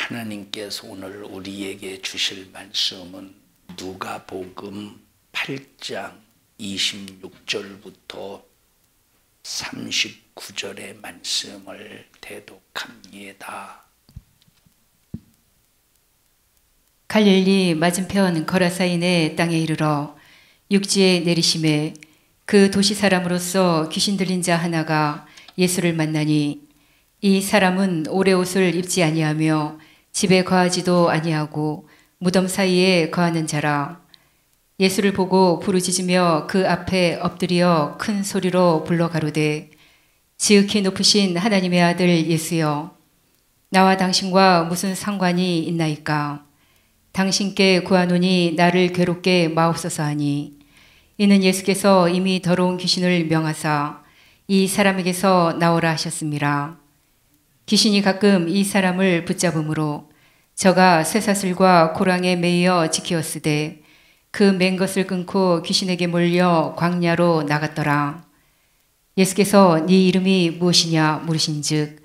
하나님께서 오늘 우리에게 주실 말씀은 누가복음 8장 26절부터 39절의 말씀을 대독합니다. 갈릴리 맞은편 거라사인의 땅에 이르러 육지에 내리심에 그 도시 사람으로서 귀신 들린 자 하나가 예수를 만나니 이 사람은 오래 옷을 입지 아니하며 집에 거하지도 아니하고 무덤 사이에 거하는 자라. 예수를 보고 부르짖으며 그 앞에 엎드려 큰 소리로 불러 가로되 지극히 높으신 하나님의 아들 예수여, 나와 당신과 무슨 상관이 있나이까? 당신께 구하노니 나를 괴롭게 마옵소서 하니, 이는 예수께서 이미 더러운 귀신을 명하사 이 사람에게서 나오라 하셨습니다. 귀신이 가끔 이 사람을 붙잡음으로 저가 쇠사슬과 고랑에 매여 지키었으되 그 맨 것을 끊고 귀신에게 몰려 광야로 나갔더라. 예수께서 네 이름이 무엇이냐 물으신즉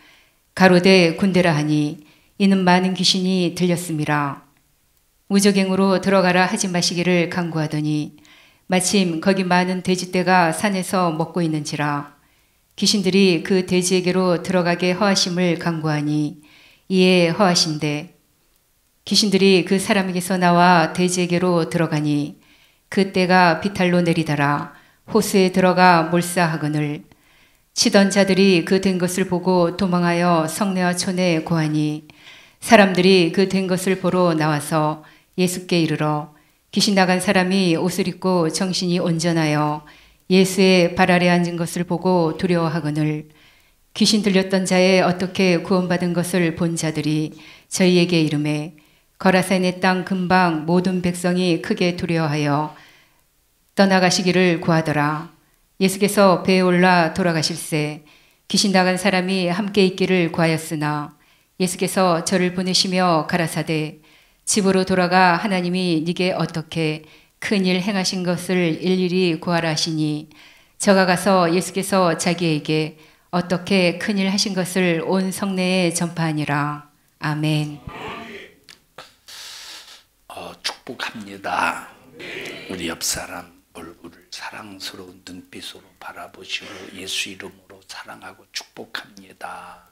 가로되 군대라 하니, 이는 많은 귀신이 들렸음이라. 무저갱으로 들어가라 하지 마시기를 간구하더니 마침 거기 많은 돼지떼가 산에서 먹고 있는지라. 귀신들이 그 돼지에게로 들어가게 허하심을 간구하니 이에 허하신대 귀신들이 그 사람에게서 나와 돼지에게로 들어가니 그 떼가 비탈로 내리더라. 호수에 들어가 몰사하거늘 치던 자들이 그 된 것을 보고 도망하여 성내와 촌에 고하니 사람들이 그 된 것을 보러 나와서 예수께 이르러 귀신 나간 사람이 옷을 입고 정신이 온전하여 예수의 발 아래 앉은 것을 보고 두려워하거늘 귀신 들렸던 자의 어떻게 구원받은 것을 본 자들이 저희에게 이르매 거라사인의 땅 근방 모든 백성이 크게 두려워하여 떠나가시기를 구하더라. 예수께서 배에 올라 돌아가실새 귀신 나간 사람이 함께 있기를 구하였으나 예수께서 저를 보내시며 가라사대 집으로 돌아가 하나님이 네게 어떻게 큰일 행하신 것을 일일이 구하라 하시니 저가 가서 예수께서 자기에게 어떻게 큰일 하신 것을 온 성내에 전파하니라. 아멘. 축복합니다. 우리 옆 사람 얼굴을 사랑스러운 눈빛으로 바라보시고 예수 이름으로 사랑하고 축복합니다.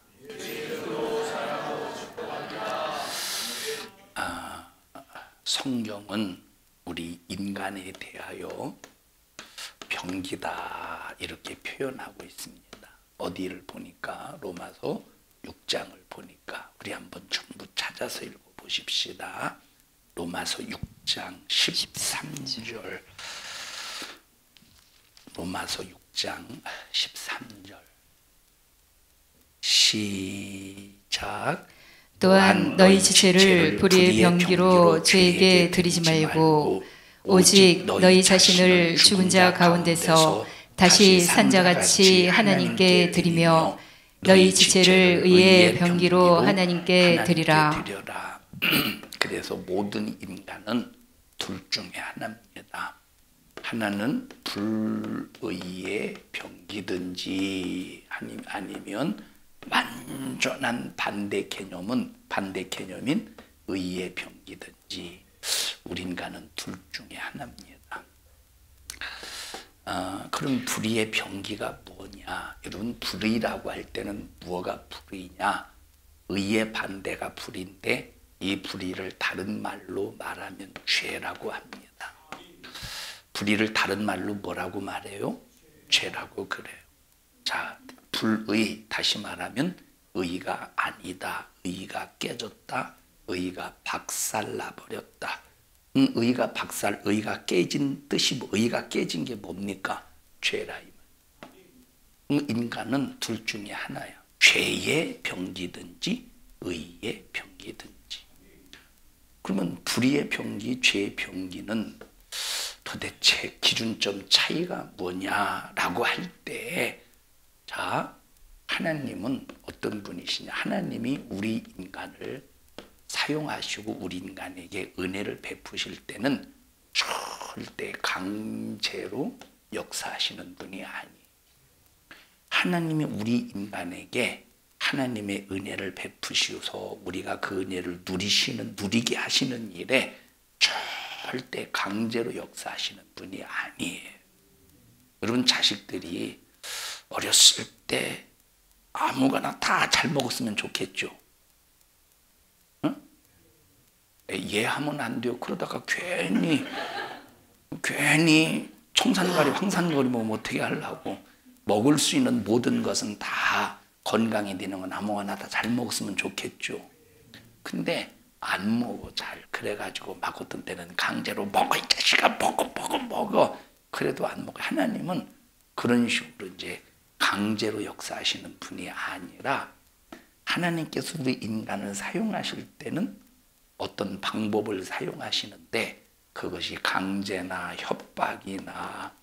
성경은 우리 인간에 대하여 병기다 이렇게 표현하고 있습니다. 어디를 보니까 로마서 6장을 보니까 우리 한번 전부 찾아서 읽어보십시다. 로마서 6장 13절 로마서 6장 13절 시작. 또한 너희 지체를 불의의 병기로 죄에게 드리지 말고 오직 너희 자신을 죽은 자 가운데서 다시 산 자같이 하나님께 드리며 너희 지체를 의의 병기로 하나님께 드리라. 그래서 모든 인간은 둘 중에 하나입니다. 하나는 불의의 병기든지 아니면 완전한 반대 개념인 의의 병기든지 우리 인간은 둘 중에 하나입니다. 그럼 불의의 병기가 뭐냐? 여러분 불의라고 할 때는 무엇가 불의냐? 의의 반대가 불의인데 이 불의를 다른 말로 말하면 죄라고 합니다. 불의를 다른 말로 뭐라고 말해요? 죄라고 그래요. 자, 불의, 다시 말하면 의가 아니다, 의가 깨졌다, 의가 박살나버렸다. 의가 깨진 뜻이 의가 깨진 게 뭡니까? 죄라. 인간은 둘 중에 하나야. 죄의 병기든지 의의 병기든지. 그러면 불의의 병기, 죄의 병기는 도대체 기준점 차이가 뭐냐라고 할 때, 자, 하나님은 어떤 분이시냐? 하나님이 우리 인간을 사용하시고 우리 인간에게 은혜를 베푸실 때는 절대 강제로 역사하시는 분이 아니에요. 하나님이 우리 인간에게 하나님의 은혜를 베푸시어서 우리가 그 은혜를 누리게 하시는 일에 절대 강제로 역사하시는 분이 아니에요. 여러분, 자식들이 어렸을 때 아무거나 다 잘 먹었으면 좋겠죠. 응? 얘 하면 안 돼요. 그러다가 괜히 청산가리 황산거리 뭐 어떻게 하려고. 먹을 수 있는 모든 것은 다 건강에 되는 건 아무거나 다 잘 먹었으면 좋겠죠. 근데 안 먹어 잘. 그래가지고 막 어떤 때는 강제로 먹어, 이 자식아, 먹어. 그래도 안 먹어. 하나님은 그런 식으로 이제 강제로 역사하시는 분이 아니라, 하나님께서 우리 인간을 사용하실 때는 어떤 방법을 사용하시는데, 그것이 강제나 협박이나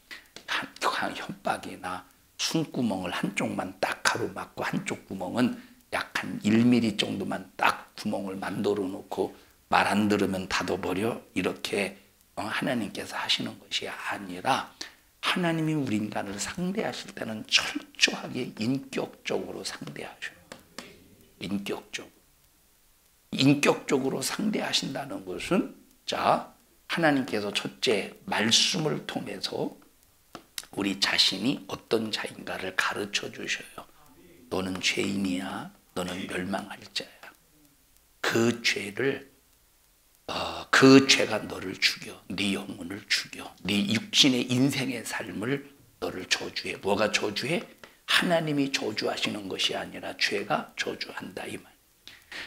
숨구멍을 한쪽만 딱 가로막고 한쪽 구멍은 약 한 1mm 정도만 딱 구멍을 만들어 놓고 말 안 들으면 닫아버려, 이렇게 하나님께서 하시는 것이 아니라, 하나님이 우리 인간을 상대하실 때는 철저하게 인격적으로 상대하셔요. 인격적으로 상대하신다는 것은, 자, 하나님께서 첫째 말씀을 통해서 우리 자신이 어떤 자인가를 가르쳐 주셔요. 너는 죄인이야. 너는 멸망할 자야. 그 죄가 너를 죽여. 네 영혼을 죽여. 네 육신의 인생의 삶을 너를 저주해. 뭐가 저주해? 하나님이 저주하시는 것이 아니라 죄가 저주한다, 이 말.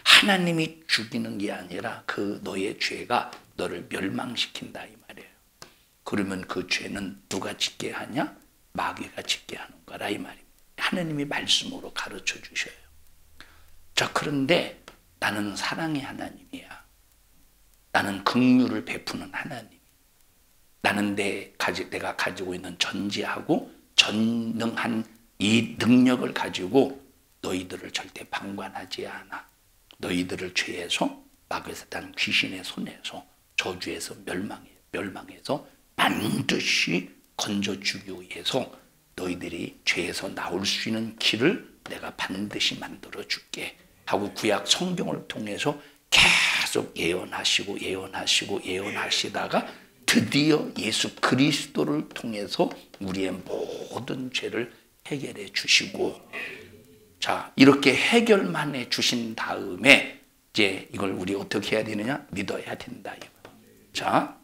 하나님이 죽이는 게 아니라 그 너의 죄가 너를 멸망시킨다, 이 말이에요. 그러면 그 죄는 누가 짓게 하냐? 마귀가 짓게 하는 거라, 이 말입니다. 하나님이 말씀으로 가르쳐 주셔요. 자, 그런데 나는 사랑의 하나님이야. 나는 긍휼을 베푸는 하나님. 나는 내가 가지고 있는 전지하고 전능한 이 능력을 가지고 너희들을 절대 방관하지 않아. 너희들을 죄에서, 마귀의 사탄 귀신의 손에서, 저주에서 멸망해서 반드시 건져주기 위해서 너희들이 죄에서 나올 수 있는 길을 내가 반드시 만들어 줄게 하고 구약 성경을 통해서 계속 예언하시다가 드디어 예수 그리스도를 통해서 우리의 모든 죄를 해결해 주시고, 자, 이렇게 해결만 해 주신 다음에 이제 이걸 우리 어떻게 해야 되느냐? 믿어야 된다. 자,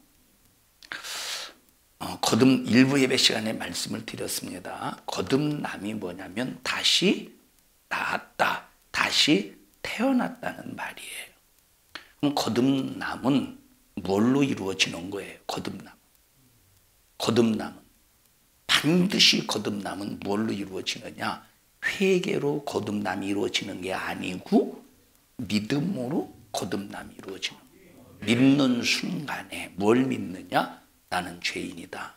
일부 예배 시간에 말씀을 드렸습니다. 거듭남이 뭐냐면 다시 나았다, 다시 태어났다는 말이에요. 그럼 거듭남은 뭘로 이루어지는 거예요? 거듭남은 반드시 거듭남은 뭘로 이루어지느냐? 회개로 거듭남이 이루어지는 게 아니고 믿음으로 거듭남이 이루어지는 거예요. 믿는 순간에 뭘 믿느냐? 나는 죄인이다.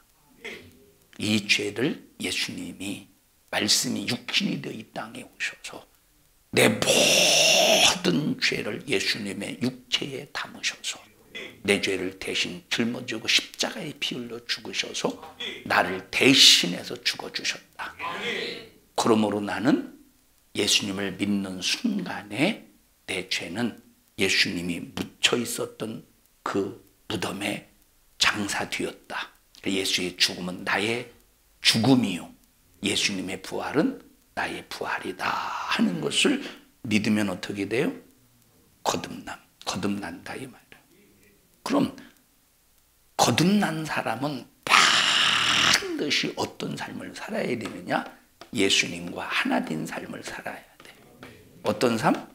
이 죄를 예수님이 말씀이 육신이 되어 이 땅에 오셔서 내 모든 죄를 예수님의 육체에 담으셔서 내 죄를 대신 짊어지고 십자가에 피 흘려 죽으셔서 나를 대신해서 죽어주셨다. 그러므로 나는 예수님을 믿는 순간에 내 죄는 예수님이 묻혀 있었던 그 무덤에 장사되었다. 예수의 죽음은 나의 죽음이요, 예수님의 부활은 나의 부활이다 하는 것을 믿으면 어떻게 돼요? 거듭난다, 이 말이에요. 그럼 거듭난 사람은 반드시 어떤 삶을 살아야 되느냐? 예수님과 하나 된 삶을 살아야 돼. 어떤 삶?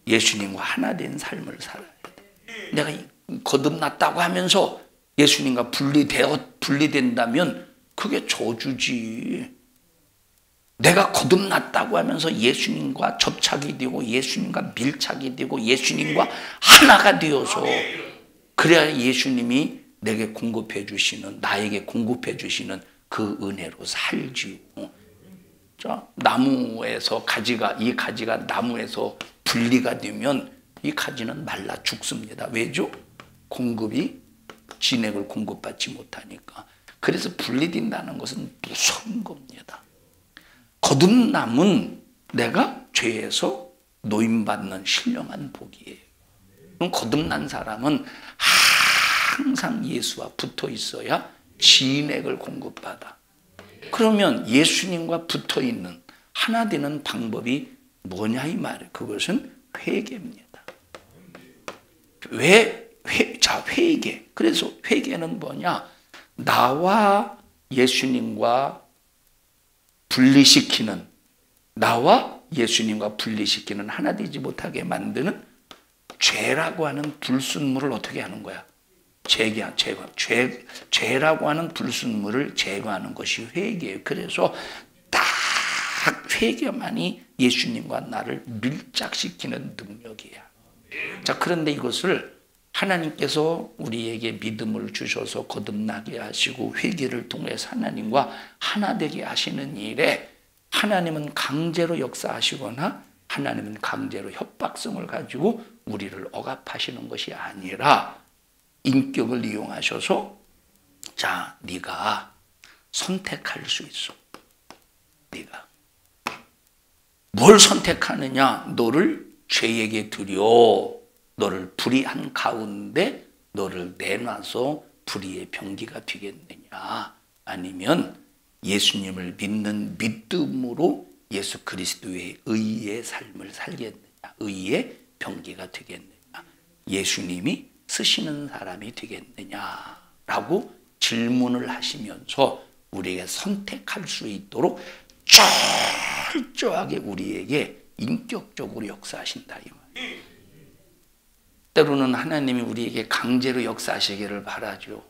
예수님과 하나 된 삶을 살아야 돼. 내가 거듭났다고 하면서 예수님과 분리된다면 그게 저주지. 내가 거듭났다고 하면서 예수님과 접착이 되고 예수님과 밀착이 되고 예수님과 하나가 되어서, 그래야 예수님이 나에게 공급해 주시는 그 은혜로 살지요. 자, 이 가지가 나무에서 분리가 되면 이 가지는 말라 죽습니다. 왜죠? 진액을 공급받지 못하니까. 그래서 분리된다는 것은 무서운 겁니다. 거듭남은 내가 죄에서 노임받는 신령한 복이에요. 그럼 거듭난 사람은 항상 예수와 붙어 있어야 진액을 공급받아. 그러면 예수님과 붙어 있는 하나 되는 방법이 뭐냐 이 말이에요. 그것은 회개입니다. 회개. 그래서 회개는 뭐냐? 나와 예수님과 분리시키는, 나와 예수님과 분리시키는, 하나 되지 못하게 만드는 죄라고 하는 불순물을 어떻게 하는 거야? 죄라고 하는 불순물을 제거하는 것이 회개예요. 그래서 딱 회개만이 예수님과 나를 밀착시키는 능력이야. 자, 그런데 이것을 하나님께서 우리에게 믿음을 주셔서 거듭나게 하시고 회개를 통해서 하나님과 하나 되게 하시는 일에 하나님은 강제로 역사하시거나 하나님은 강제로 협박성을 가지고 우리를 억압하시는 것이 아니라 인격을 이용하셔서 자, 네가 선택할 수 있어. 네가 뭘 선택하느냐? 너를 죄에게 드려 너를 불의한 가운데 너를 내놔서 불의의 병기가 되겠느냐? 아니면 예수님을 믿는 믿음으로 예수 그리스도의 의의 삶을 살겠느냐? 의의 병기가 되겠느냐? 예수님이 쓰시는 사람이 되겠느냐라고 질문을 하시면서 우리에게 선택할 수 있도록 철저하게 우리에게 인격적으로 역사하신다 이 말이에요. 때로는 하나님이 우리에게 강제로 역사하시기를 바라죠.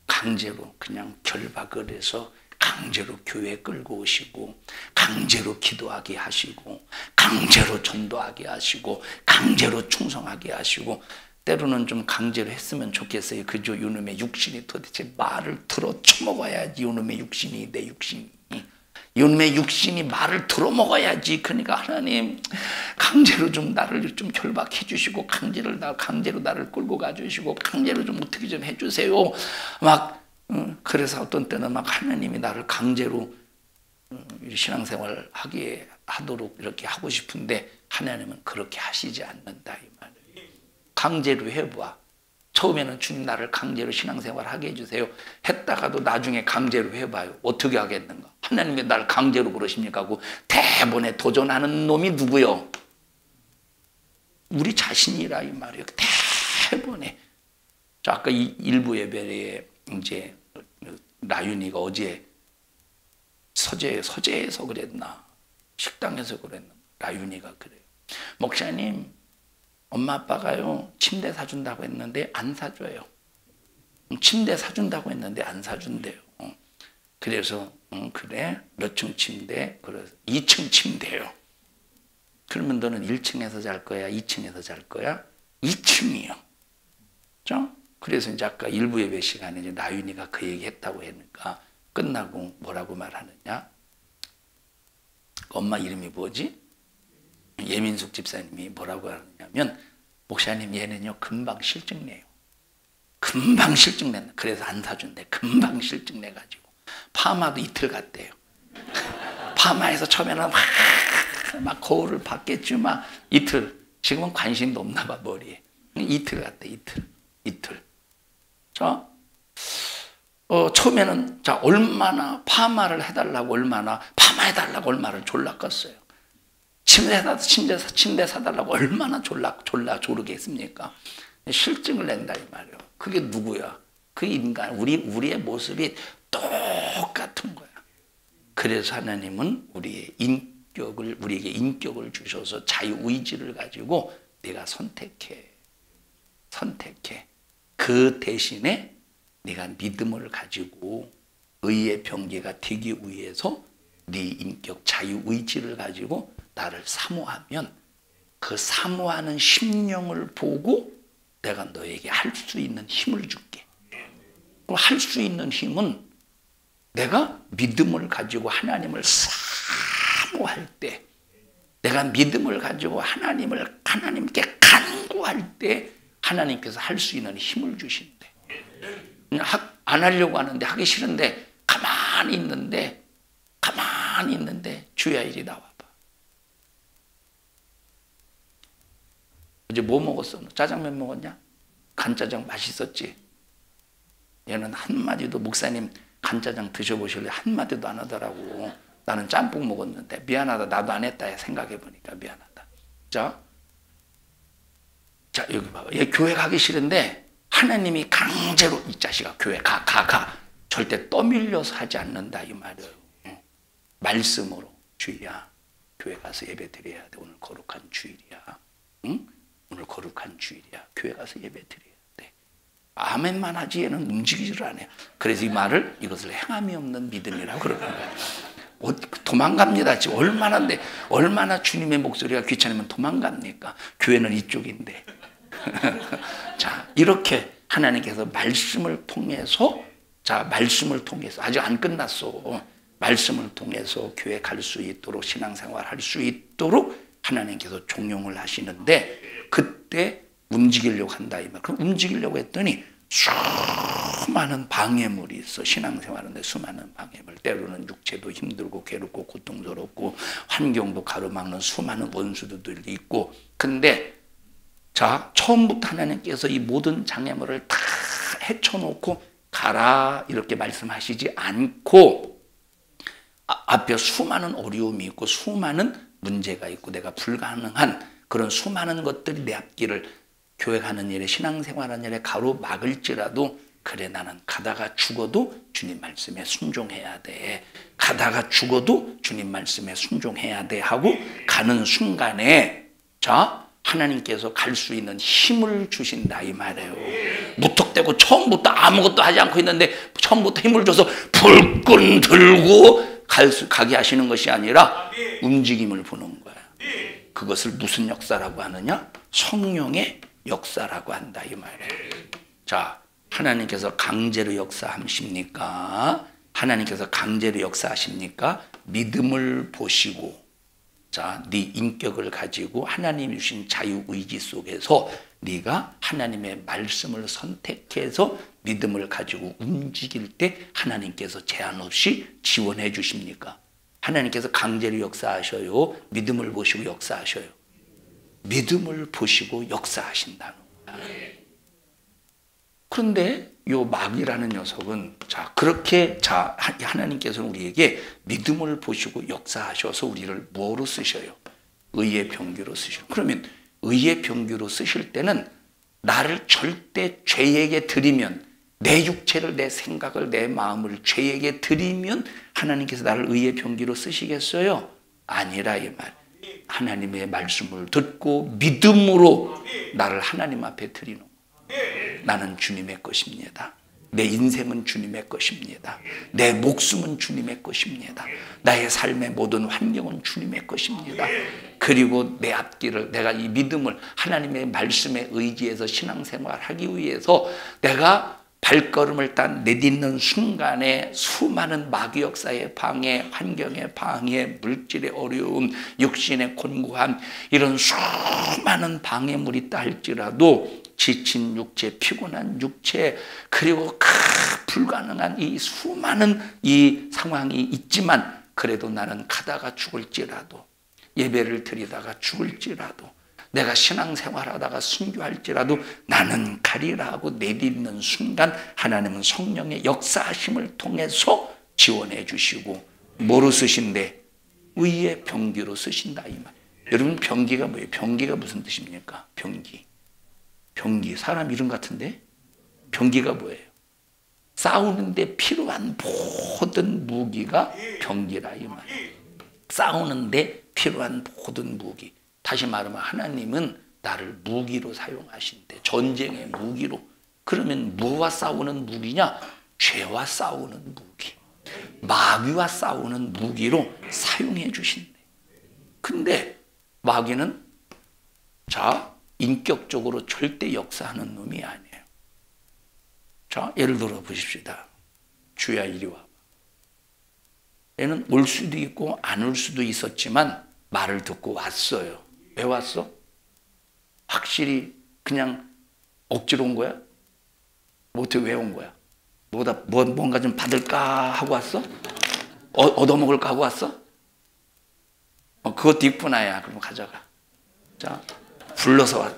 강제로 그냥 결박을 해서 강제로 교회 끌고 오시고 강제로 기도하게 하시고 강제로 전도하게 하시고 강제로 충성하게 하시고 때로는 좀 강제로 했으면 좋겠어요. 그저 이놈의 육신이 도대체 말을 들어 처먹어야지. 이놈의 육신이 내 육신이. 이놈의 육신이 말을 들어 먹어야지. 그러니까 하나님 강제로 좀 나를 좀 결박해 주시고 강제로 나를 끌고 가 주시고 강제로 좀 어떻게 좀 해주세요. 막 그래서 어떤 때는 막 하나님이 나를 강제로 신앙생활 하도록 이렇게 하고 싶은데 하나님은 그렇게 하시지 않는다 이 말이에요. 강제로 해봐. 처음에는 주님 나를 강제로 신앙생활 하게 해주세요. 했다가도 나중에 강제로 해봐요. 어떻게 하겠는가? 하나님이 나를 강제로 그러십니까? 하고 대번에 도전하는 놈이 누구요? 우리 자신이라 이 말이에요. 대번에. 자, 아까 이 일부 예배에 이제 나윤이가 어제 서재에서 그랬나? 식당에서 그랬나? 나윤이가 그래요. 목사님, 엄마 아빠가요 침대 사준다고 했는데 안 사줘요. 침대 사준다고 했는데 안 사준대요. 그래서 그래 몇 층 침대? 그래서 2층 침대요. 그러면 너는 1층에서 잘 거야? 2층에서 잘 거야? 2층이요. 그렇죠? 그래서 이제 아까 일부 예배 시간에 이제 나윤이가 그 얘기 했다고 하니까 끝나고 뭐라고 말하느냐? 엄마 이름이 뭐지? 예민숙 집사님이 뭐라고 하느냐면 목사님 얘는요 금방 실증 내요. 금방 실증 낸다. 그래서 안 사준대. 금방 실증 내가지고 파마도 이틀 갔대요. 파마에서 처음에는 막 거울을 봤겠지만 이틀. 지금은 관심도 없나 봐 머리에. 이틀 갔대. 이틀. 자, 처음에는 자 얼마나 파마를 해달라고 얼마나 파마해달라고 얼마나 졸랐겠어요. 침대 사달라고 얼마나 조르게 했습니까? 실증을 낸다 이 말이에요. 그게 누구야? 그 인간, 우리의 모습이 똑같은 거야. 그래서 하나님은 우리에게 인격을 주셔서 자유의지를 가지고 네가 선택해. 그 대신에 네가 믿음을 가지고 의의 병기가 되기 위해서 네 인격 자유의지를 가지고 나를 사모하면 그 사모하는 심령을 보고 내가 너에게 할 수 있는 힘을 줄게. 할 수 있는 힘은 내가 믿음을 가지고 하나님을 사모할 때, 내가 믿음을 가지고 하나님께 간구할 때 하나님께서 할 수 있는 힘을 주신대. 안 하려고 하는데 하기 싫은데 가만히 있는데 주야 이리 나와봐. 어제 뭐 먹었어? 짜장면 먹었냐? 간짜장 맛있었지? 얘는 한마디도, 목사님 간짜장 드셔보실래? 한마디도 안 하더라고. 나는 짬뽕 먹었는데 미안하다. 나도 안 했다. 생각해보니까 미안하다. 자, 여기 봐봐. 얘 교회 가기 싫은데 하나님이 강제로 이 자식아 교회 가. 절대 떠밀려서 하지 않는다 이 말이에요. 말씀으로. 주희야, 교회 가서 예배 드려야 돼. 오늘 거룩한 주일이야. 응? 오늘 거룩한 주일이야. 교회 가서 예배 드려야 돼. 아멘만 하지 얘는 움직이지를 않아요. 그래서 이 말을 이것을 행함이 없는 믿음이라고 그러는 거예요. 도망갑니다. 지금 얼마나 주님의 목소리가 귀찮으면 도망갑니까? 교회는 이쪽인데. 자, 이렇게 하나님께서 말씀을 통해서, 아직 안 끝났어. 말씀을 통해서 교회 갈 수 있도록, 신앙생활 할 수 있도록 하나님께서 종용을 하시는데, 그때 움직이려고 한다 이 말. 그럼 움직이려고 했더니 수많은 방해물이 있어. 신앙생활하는데 수많은 방해물. 때로는 육체도 힘들고 괴롭고 고통스럽고 환경도 가로막는 수많은 원수들도 있고. 근데 자, 처음부터 하나님께서 이 모든 장애물을 다 헤쳐놓고 가라 이렇게 말씀하시지 않고, 앞에 수많은 어려움이 있고 수많은 문제가 있고 내가 불가능한 그런 수많은 것들이 내 앞길을, 교회 가는 일에, 신앙생활하는 일에 가로막을지라도, 그래 나는 가다가 죽어도 주님 말씀에 순종해야 돼. 가다가 죽어도 주님 말씀에 순종해야 돼 하고 가는 순간에, 자, 하나님께서 갈 수 있는 힘을 주신다 이 말이에요. 무턱대고 처음부터 아무것도 하지 않고 있는데 처음부터 힘을 줘서 불끈 들고 가게 하시는 것이 아니라 움직임을 부는 거야. 그것을 무슨 역사라고 하느냐? 성령의 역사라고 한다 이 말이에요. 자, 하나님께서 강제로 역사하십니까? 하나님께서 강제로 역사하십니까? 믿음을 보시고, 자, 네 인격을 가지고 하나님이 주신 자유의지 속에서 네가 하나님의 말씀을 선택해서 믿음을 가지고 움직일 때 하나님께서 제한 없이 지원해 주십니까? 하나님께서 강제로 역사하셔요? 믿음을 보시고 역사하셔요? 믿음을 보시고 역사하신다는 거야. 그런데 요 마귀라는 녀석은, 자, 그렇게, 자, 하나님께서는 우리에게 믿음을 보시고 역사하셔서 우리를 뭐로 쓰셔요? 의의 병기로 쓰셔요. 그러면 의의 병기로 쓰실 때는 나를 절대 죄에게 드리면, 내 육체를, 내 생각을, 내 마음을 죄에게 드리면 하나님께서 나를 의의 병기로 쓰시겠어요? 아니라 이 말. 하나님의 말씀을 듣고 믿음으로 나를 하나님 앞에 드리는 거예요. 나는 주님의 것입니다. 내 인생은 주님의 것입니다. 내 목숨은 주님의 것입니다. 나의 삶의 모든 환경은 주님의 것입니다. 그리고 내 앞길을, 내가 이 믿음을 하나님의 말씀에 의지해서 신앙생활하기 위해서 내가 발걸음을 딱 내딛는 순간에 수많은 마귀 역사의 방해, 환경의 방해, 물질의 어려움, 육신의 곤고함, 이런 수많은 방해물이 있다 할지라도 지친 육체, 피곤한 육체, 그리고 불가능한 이 수많은 이 상황이 있지만, 그래도 나는 가다가 죽을지라도, 예배를 드리다가 죽을지라도, 내가 신앙생활하다가 순교할지라도 나는 가리라 하고 내딛는 순간 하나님은 성령의 역사하심을 통해서 지원해 주시고, 뭐로 쓰신대? 의의 병기로 쓰신다 이 말. 여러분, 병기가 뭐예요? 병기가 무슨 뜻입니까? 병기. 병기, 사람 이름 같은데? 병기가 뭐예요? 싸우는데 필요한 모든 무기가 병기라 이 말. 싸우는데 필요한 모든 무기. 다시 말하면 하나님은 나를 무기로 사용하신대. 전쟁의 무기로. 그러면 뭐와 싸우는 무기냐? 죄와 싸우는 무기, 마귀와 싸우는 무기로 사용해 주신대. 근데 마귀는, 자, 인격적으로 절대 역사하는 놈이 아니에요. 자, 예를 들어 보십시다. 주야 이리 와. 얘는 올 수도 있고 안 올 수도 있었지만 말을 듣고 왔어요. 왜 왔어? 확실히 그냥 억지로 온 거야? 어떻게 왜 온 거야? 뭔가 좀 받을까 하고 왔어? 얻어먹을까 하고 왔어? 그것도 있구나. 야, 그럼 가져가. 자, 불러서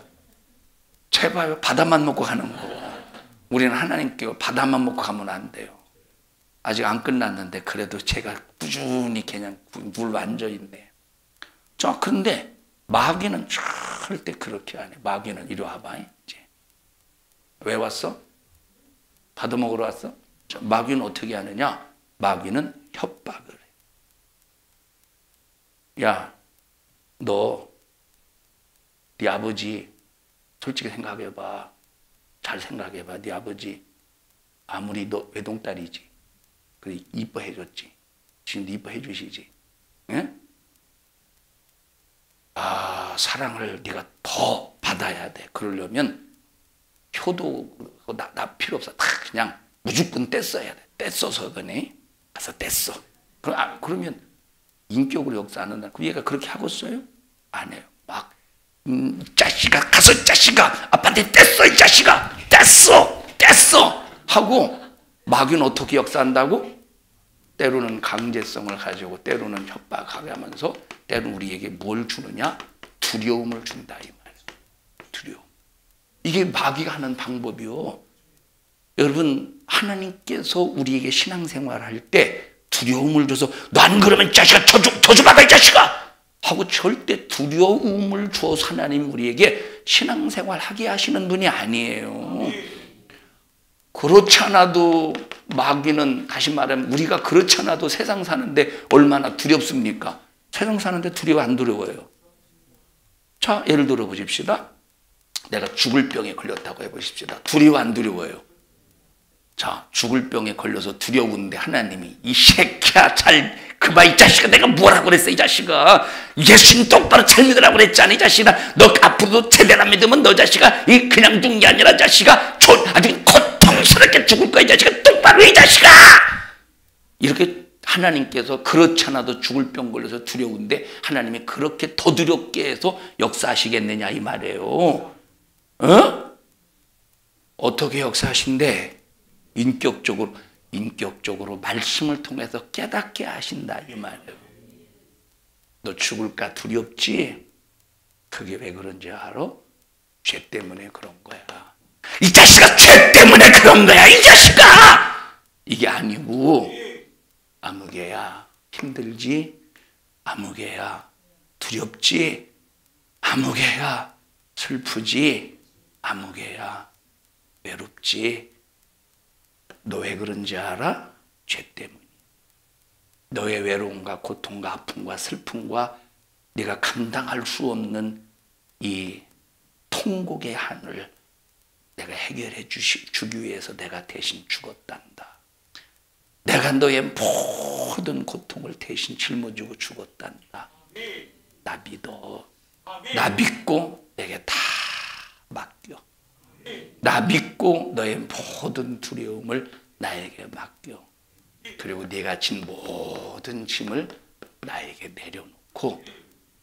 해봐요. 바다만 먹고 가는 거. 우리는 하나님께 바다만 먹고 가면 안 돼요. 아직 안 끝났는데 그래도 제가 꾸준히 그냥 물 완져 있네. 자, 그런데 마귀는 절대 그렇게 안 해. 마귀는 이리 와봐. 이제. 왜 왔어? 바다 먹으러 왔어? 자, 마귀는 어떻게 하느냐? 마귀는 협박을 해. 야, 너, 네 아버지 솔직히 생각해봐. 잘 생각해봐. 네 아버지 아무리 너 외동딸이지. 그래 이뻐해줬지. 지금도 이뻐해주시지. 예? 아, 사랑을 네가 더 받아야 돼. 그러려면 효도 나 필요 없어. 다 그냥 무조건 떼써야 돼. 떼써서 그네. 가서 떼써. 그러면 인격으로 역사하는 그 얘가 그렇게 하고 있어요? 안 해요. 막 자식아 가서 자식아 아빠한테 떼써 이 자식아 떼써 하고 마귀는 어떻게 역사한다고? 때로는 강제성을 가지고 때로는 협박하게 하면서 때로는 우리에게 뭘 주느냐? 두려움을 준다 이 말이에요. 두려움. 이게 마귀가 하는 방법이요. 여러분 하나님께서 우리에게 신앙생활을 할 때 두려움을 줘서 너 안 그러면 자식아 저주받아 이 자식아 하고 절대 두려움을 주어서 하나님 우리에게 신앙생활 하게 하시는 분이 아니에요. 그렇지 않아도 마귀는 다시 말하면 우리가 그렇지 않아도 세상 사는데 얼마나 두렵습니까? 세상 사는데 두려워 안 두려워요? 자, 예를 들어 보십시다. 내가 죽을 병에 걸렸다고 해보십시다. 두려워 안 두려워요? 자, 죽을 병에 걸려서 두려운데 하나님이 이 새끼야 그봐 이 자식아 내가 뭐라고 그랬어 이 자식아 예수님 똑바로 잘 믿으라고 그랬잖아 이 자식아 너 앞으로도 제대로 믿으면 너 자식아 이 그냥 죽는 게 아니라 자식아 아주 고통스럽게 죽을 거야 이 자식아 똑바로 이 자식아 이렇게 하나님께서 그렇지 않아도 죽을 병 걸려서 두려운데 하나님이 그렇게 더 두렵게 해서 역사하시겠느냐 이 말이에요. 어? 어떻게 역사하신대? 인격적으로 말씀을 통해서 깨닫게 하신다 이 말이에요. 너 죽을까 두렵지? 그게 왜 그런지 알아? 죄 때문에 그런 거야. 이 자식아 죄 때문에 그런 거야 이 자식아! 이게 아니고 아무개야 힘들지? 아무개야 두렵지? 아무개야 슬프지? 아무개야 외롭지? 너 왜 그런지 알아? 죄 때문에. 너의 외로움과 고통과 아픔과 슬픔과 네가 감당할 수 없는 이 통곡의 한을 내가 해결해 주기 위해서 내가 대신 죽었단다. 내가 너의 모든 고통을 대신 짊어지고 죽었단다. 나 믿어. 나 믿고 내게 다 맡겨. 나 믿고 너의 모든 두려움을 나에게 맡겨. 그리고 네가 진 모든 짐을 나에게 내려놓고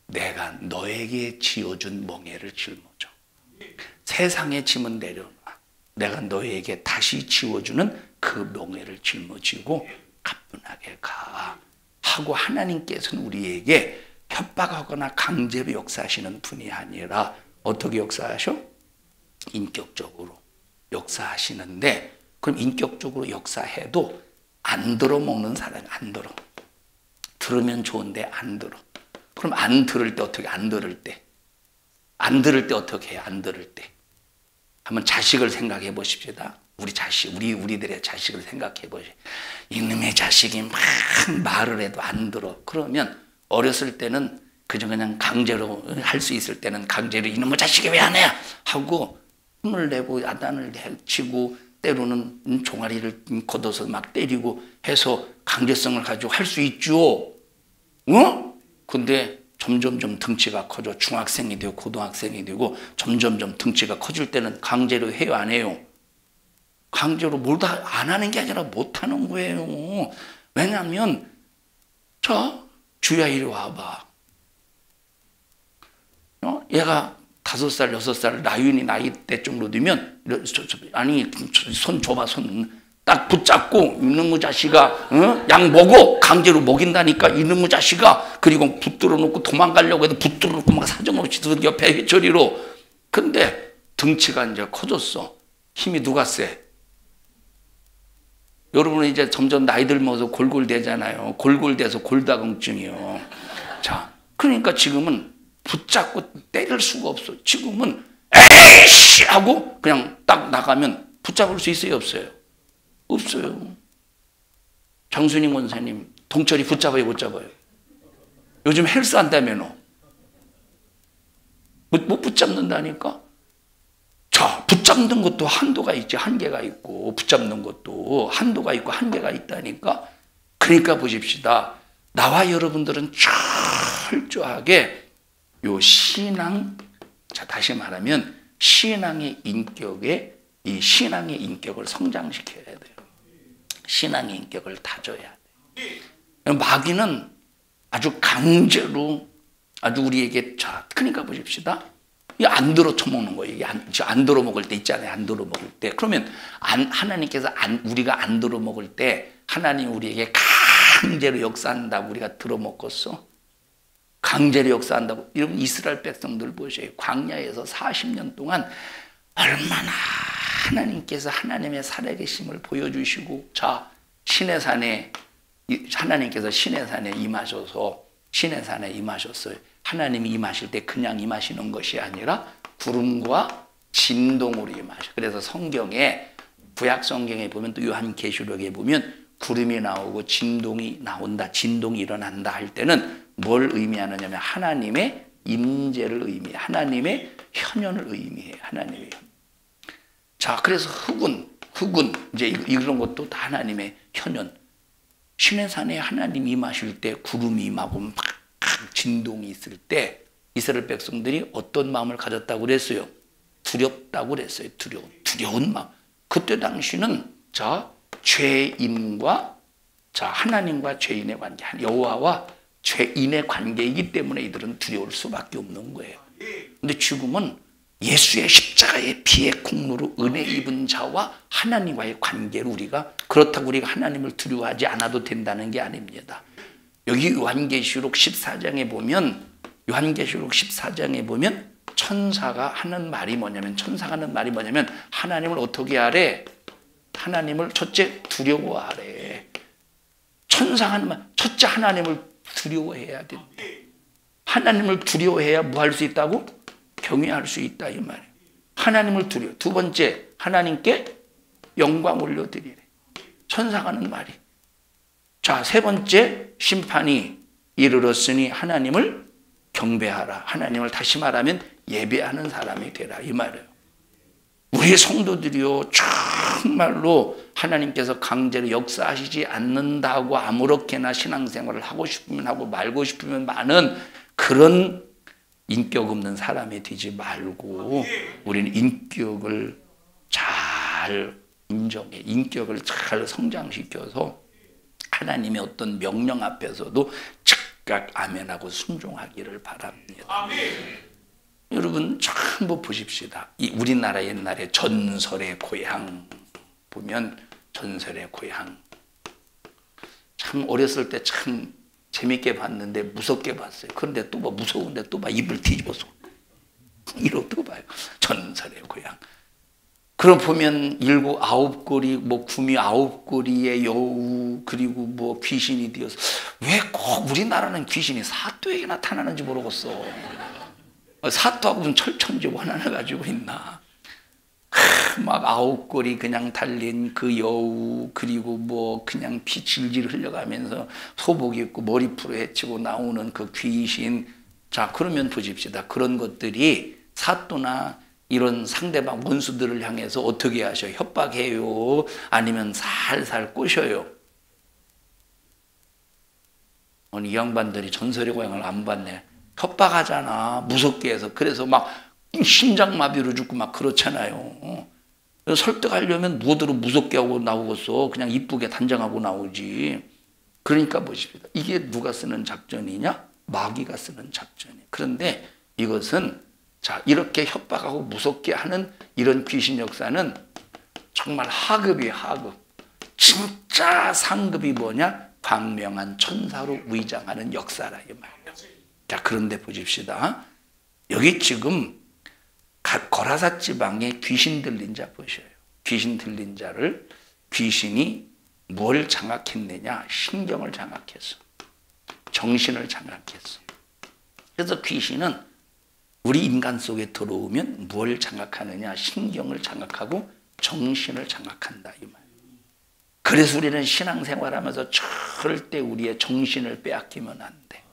내가 너에게 지어준 멍에를 짊어져. 세상의 짐은 내려놔. 내가 너에게 다시 지워주는 그 멍에를 짊어지고 가뿐하게 가. 하고 하나님께서는 우리에게 협박하거나 강제로 역사하시는 분이 아니라 어떻게 역사하셔? 인격적으로 역사하시는데 그럼 인격적으로 역사해도 안 들어먹는 사람이 안 들어. 들으면 좋은데 안 들어. 그럼 안 들을 때 어떻게 안 들을 때? 안 들을 때 어떻게 해요? 안 들을 때. 한번 자식을 생각해 보십시다. 우리 자식, 우리들의 자식을 생각해 보시. 이놈의 자식이 막 말을 해도 안 들어. 그러면 어렸을 때는 그냥 강제로 할 수 있을 때는 강제로 이놈의 자식이 왜 안 해? 하고 힘을 내고 야단을 치고 때로는 종아리를 걷어서 막 때리고 해서 강제성을 가지고 할 수 있죠. 어? 근데 점점점 등치가 커져 중학생이 되고 고등학생이 되고 점점점 등치가 커질 때는 강제로 해요 안 해요? 강제로 뭘 다 안 하는 게 아니라 못 하는 거예요. 왜냐하면 주야 이리 와봐. 얘가 5살, 6살 나윤이 나이 때쯤으로 되면 아니 손 줘봐 손 딱 붙잡고 이놈의 자식아 약 먹어 강제로 먹인다니까 이놈의 자식아 그리고 붙들어 놓고 도망가려고 해도 붙들어 놓고 막 사정없이 옆에 해처리로 근데 등치가 이제 커졌어. 힘이 누가 세? 여러분은 이제 점점 나이 들면서 골골대잖아요. 골골대서 골다공증이요. 자, 그러니까 지금은 붙잡고 때릴 수가 없어. 지금은 에이씨 하고 그냥 딱 나가면 붙잡을 수 있어요, 없어요? 없어요. 장순임 원사님 동철이 붙잡아요, 못 잡아요? 요즘 헬스 한다며 못 붙잡는다니까? 자, 붙잡는 것도 한도가 있지, 한계가 있고, 붙잡는 것도 한도가 있고, 한계가 있다니까? 그러니까 보십시다. 나와 여러분들은 철저하게 요 신앙, 자, 다시 말하면 신앙의 인격에, 이 신앙의 인격을 성장시켜야 돼요. 신앙의 인격을 다져야 돼요. 마귀는 아주 강제로 아주 우리에게, 자, 그러니까 보십시다. 안 들어 처먹는 거예요. 안 들어 먹을 때 있잖아요. 안 들어 먹을 때. 그러면 하나님께서 우리가 안 들어 먹을 때 하나님 우리에게 강제로 역사한다고 우리가 들어 먹겠어? 강제로 역사한다고. 여러분 이스라엘 백성들 보세요. 광야에서 40년 동안 얼마나 하나님께서 하나님의 살아계심을 보여주시고, 자, 시내산에 하나님께서 시내산에 임하셔서 시내산에 임하셨어요. 하나님이 임하실 때 그냥 임하시는 것이 아니라 구름과 진동으로 임하셔. 그래서 성경에, 구약 성경에 보면 또 요한계시록에 보면 구름이 나오고 진동이 나온다, 진동이 일어난다 할 때는 뭘 의미하느냐면 하나님의 임재를 의미해. 하나님의 현현을 의미해. 하나님의 현. 자, 그래서 흑운 이제 이런 것도 다 하나님의 현현. 시내산에 하나님이 임하실 때 구름이 임하고 막 진동이 있을 때 이스라엘 백성들이 어떤 마음을 가졌다고 그랬어요? 두렵다고 그랬어요. 두려운 마음. 그때 당시는, 자, 죄인과, 자, 하나님과 죄인의 관계, 여호와와 죄인의 관계이기 때문에 이들은 두려울 수밖에 없는 거예요. 근데 지금은 예수의 십자가의 피의 공로로 은혜 입은 자와 하나님과의 관계를 우리가, 그렇다고 우리가 하나님을 두려워하지 않아도 된다는 게 아닙니다. 여기 요한계시록 14장에 보면, 요한계시록 14장에 보면 천사가 하는 말이 뭐냐면, 하나님을 어떻게 하래? 하나님을 첫째 두려워하래. 천사가 하는 말, 첫째 하나님을 두려워해야 된다. 하나님을 두려워해야 뭐 할 수 있다고? 경외할 수 있다, 이 말이에요. 하나님을 두려워. 두 번째, 하나님께 영광 올려드리래. 천사가 하는 말이. 자, 세 번째, 심판이 이르렀으니 하나님을 경배하라. 하나님을 다시 말하면 예배하는 사람이 되라, 이 말이에요. 우리 성도들이요, 정말로 하나님께서 강제로 역사하시지 않는다고 아무렇게나 신앙생활을 하고 싶으면 하고 말고 싶으면 많은 그런 인격 없는 사람이 되지 말고, 우리는 인격을 잘 인정해, 인격을 잘 성장시켜서 하나님의 어떤 명령 앞에서도 즉각 아멘하고 순종하기를 바랍니다. 여러분 전부 보십시다. 이 우리나라 옛날에 전설의 고향 보면, 전설의 고향 참 어렸을 때 참 재밌게 봤는데 무섭게 봤어요. 그런데 또 봐, 무서운데 또 봐, 입을 뒤집어서 이러고 봐요. 전설의 고향. 그럼 보면 일곱 아홉 꼬리, 뭐 구미 아홉 꼬리의 여우, 그리고 뭐 귀신이 되어서, 왜 꼭 우리나라는 귀신이 사또에게 나타나는지 모르겠어. 사또하고 무슨 철천지 원한을 가지고 있나? 막 아홉 꼬리 그냥 달린 그 여우, 그리고 뭐 그냥 피 질질 흘려가면서 소복 입고 머리풀어 헤치고 나오는 그 귀신. 자, 그러면 보십시다. 그런 것들이 사또나 이런 상대방 원수들을 향해서 어떻게 하셔요? 협박해요? 아니면 살살 꼬셔요? 이 양반들이 전설의 고향을 안 봤네. 협박하잖아. 무섭게 해서. 그래서 막 심장마비로 죽고 막 그렇잖아요. 설득하려면 무엇으로 무섭게 하고 나오겠어? 그냥 이쁘게 단정하고 나오지. 그러니까 보십시다. 이게 누가 쓰는 작전이냐? 마귀가 쓰는 작전이에요. 그런데 이것은, 자, 이렇게 협박하고 무섭게 하는 이런 귀신 역사는 정말 하급이에요, 하급. 진짜 상급이 뭐냐? 광명한 천사로 위장하는 역사라, 이 말이에요. 자, 그런데 보십시다. 여기 지금 거라사 지방에 귀신 들린 자 보셔요. 귀신 들린 자를 귀신이 뭘 장악했느냐? 신경을 장악했어. 정신을 장악했어. 그래서 귀신은 우리 인간 속에 들어오면 뭘 장악하느냐? 신경을 장악하고 정신을 장악한다 이 말. 그래서 우리는 신앙생활하면서 절대 우리의 정신을 빼앗기면 안 돼.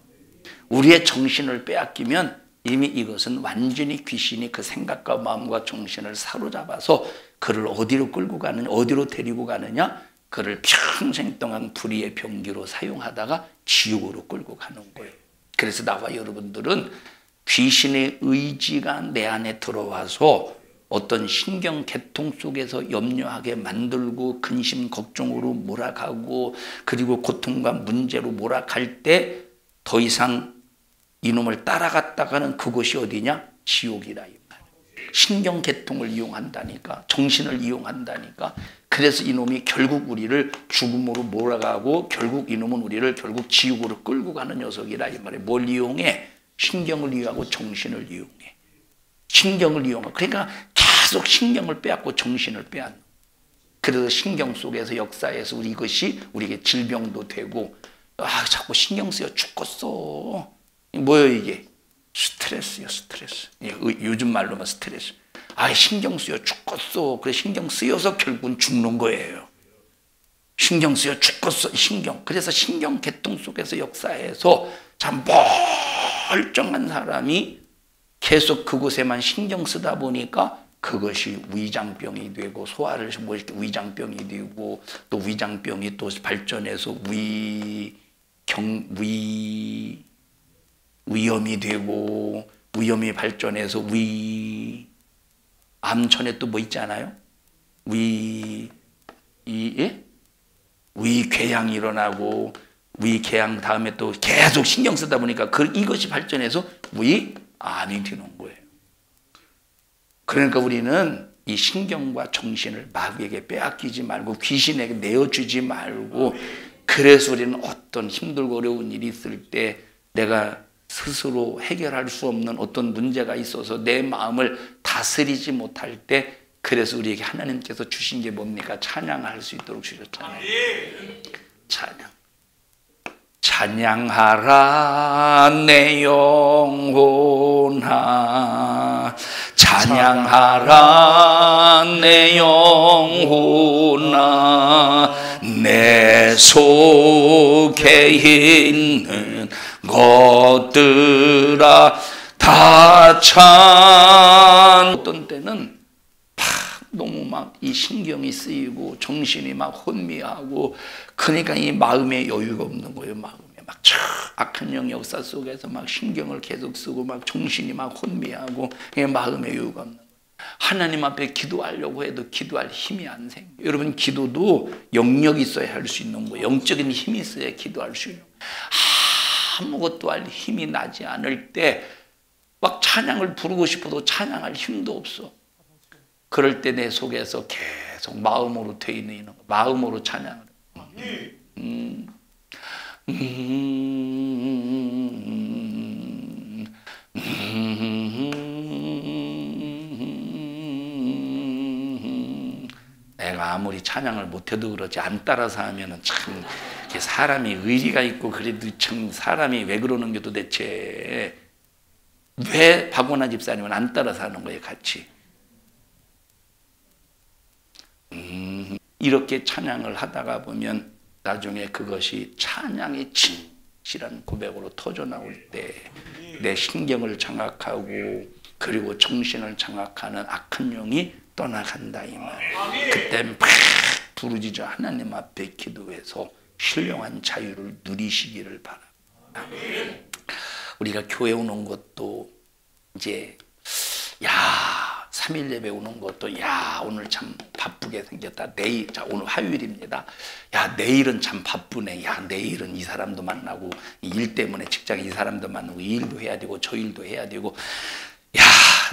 우리의 정신을 빼앗기면 이미 이것은 완전히 귀신이 그 생각과 마음과 정신을 사로잡아서 그를 어디로 끌고 가느냐, 어디로 데리고 가느냐, 그를 평생 동안 불의의 병기로 사용하다가 지옥으로 끌고 가는 거예요. 그래서 나와 여러분들은 귀신의 의지가 내 안에 들어와서 어떤 신경 계통 속에서 염려하게 만들고 근심 걱정으로 몰아가고 그리고 고통과 문제로 몰아갈 때 더 이상 이놈을 따라갔다가는 그곳이 어디냐? 지옥이라 이 말. 신경 계통을 이용한다니까, 정신을 이용한다니까. 그래서 이놈이 결국 우리를 죽음으로 몰아가고 결국 이놈은 우리를 결국 지옥으로 끌고 가는 녀석이라 이 말이에요. 뭘 이용해? 신경을 이용하고 정신을 이용해. 신경을 이용하고, 그러니까 계속 신경을 빼앗고 정신을 빼앗는. 그래서 신경 속에서 역사에서 이것이 우리에게 질병도 되고, 자꾸 신경 쓰여 죽겠어. 뭐예요 이게? 스트레스요, 스트레스. 요즘 말로만 스트레스. 신경 쓰여 죽겠어. 그래 신경 쓰여서 결국은 죽는 거예요. 신경 쓰여 죽겠어. 신경. 그래서 신경 계통 속에서 역사에서 참 멀쩡한 사람이 계속 그곳에만 신경 쓰다 보니까 그것이 위장병이 되고 소화를 뭐 이렇게 위장병이 되고 또 위장병이 또 발전해서 위염이 되고 위염이 발전해서 암천에 또 뭐 있잖아요. 위궤양이 일어나고 위궤양 다음에 또 계속 신경 쓰다 보니까 이것이 발전해서 위암이 되는 거예요. 그러니까 우리는 이 신경과 정신을 마귀에게 빼앗기지 말고 귀신에게 내어주지 말고, 그래서 우리는 어떤 힘들고 어려운 일이 있을 때 내가 스스로 해결할 수 없는 어떤 문제가 있어서 내 마음을 다스리지 못할 때, 그래서 우리에게 하나님께서 주신 게 뭡니까? 찬양할 수 있도록 주셨잖아요. 찬양하라 내 영혼아, 찬양하라 내 영혼아, 내 속에 있는 것들아 다 어떤 때는 너무 막 이 신경이 쓰이고 정신이 막 혼미하고, 그러니까 이 마음에 여유가 없는 거예요. 마음에 막 악한 영 역사 속에서 막 신경을 계속 쓰고 막 정신이 막 혼미하고 마음에 여유가 없는 거예요. 하나님 앞에 기도하려고 해도 기도할 힘이 안 생겨요. 여러분, 기도도 영역이 있어야 할 수 있는 거예요. 영적인 힘이 있어야 기도할 수 있는 거예요. 아무것도 할 힘이 나지 않을 때 막 찬양을 부르고 싶어도 찬양할 힘도 없어. 그럴 때 내 속에서 계속 마음으로 돼 있는 거, 마음으로 찬양을 내가 아무리 찬양을 못해도 그러지 안 따라서 하면은 참 사람이 의리가 있고, 그래도 참 사람이 왜 그러는 게 도대체, 왜 박원하 집사님은 안 따라서 하는 거예요 같이? 이렇게 찬양을 하다가 보면 나중에 그것이 찬양의 진실한 고백으로 터져나올 때 내 신경을 장악하고 그리고 정신을 장악하는 악한 영이 떠나간다 이 말. 그때 막 부르짖어 하나님 앞에 기도해서 신령한 자유를 누리시기를 바랍니다. 우리가 교회 오는 것도 이제 3일 예배 오는 것도 오늘 참 바쁘게 생겼다. 내일, 오늘 화요일입니다. 내일은 참 바쁘네. 내일은 이 사람도 만나고 일 때문에 직장에 이 사람도 만나고 이 일도 해야 되고 저 일도 해야 되고,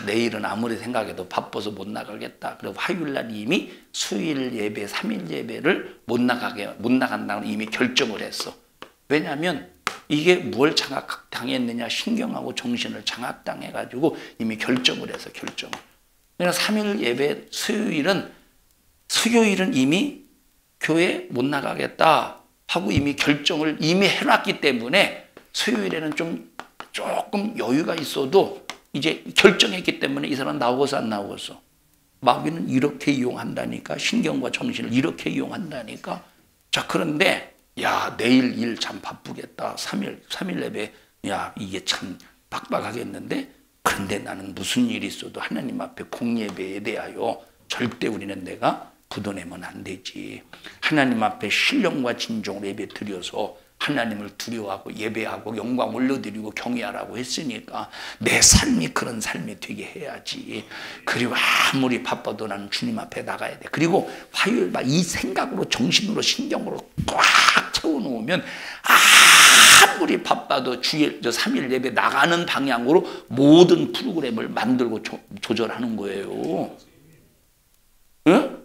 내일은 아무리 생각해도 바빠서 못 나가겠다. 그리고 화요일날 이미 수요일 예배, 3일 예배를 못 나간다고 이미 결정을 했어. 왜냐하면 이게 뭘 장악당했느냐, 신경하고 정신을 장악당해가지고 이미 결정을 해서 그러니까 3일 예배 수요일은 이미 교회 못 나가겠다 하고 이미 결정을 이미 해놨기 때문에 수요일에는 조금 여유가 있어도 이제 결정했기 때문에 이 사람 나오겠어 안 나오겠어. 마귀는 이렇게 이용한다니까. 신경과 정신을 이렇게 이용한다니까. 자, 그런데 야, 내일 일 참 바쁘겠다. 3일 예배, 야, 이게 참 빡빡하겠는데. 그런데 나는 무슨 일이 있어도 하나님 앞에 공예배에 대하여 절대 우리는 내가 부도내면 안 되지. 하나님 앞에 신령과 진정으로 예배 드려서 하나님을 두려워하고 예배하고 영광 올려드리고 경외하라고 했으니까 내 삶이 그런 삶이 되게 해야지. 그리고 아무리 바빠도 나는 주님 앞에 나가야 돼. 그리고 화요일 이 생각으로 정신으로 신경으로 꽉 채워놓으면 아무리 바빠도 주일 3일 예배 나가는 방향으로 모든 프로그램을 만들고 조절하는 거예요. 응?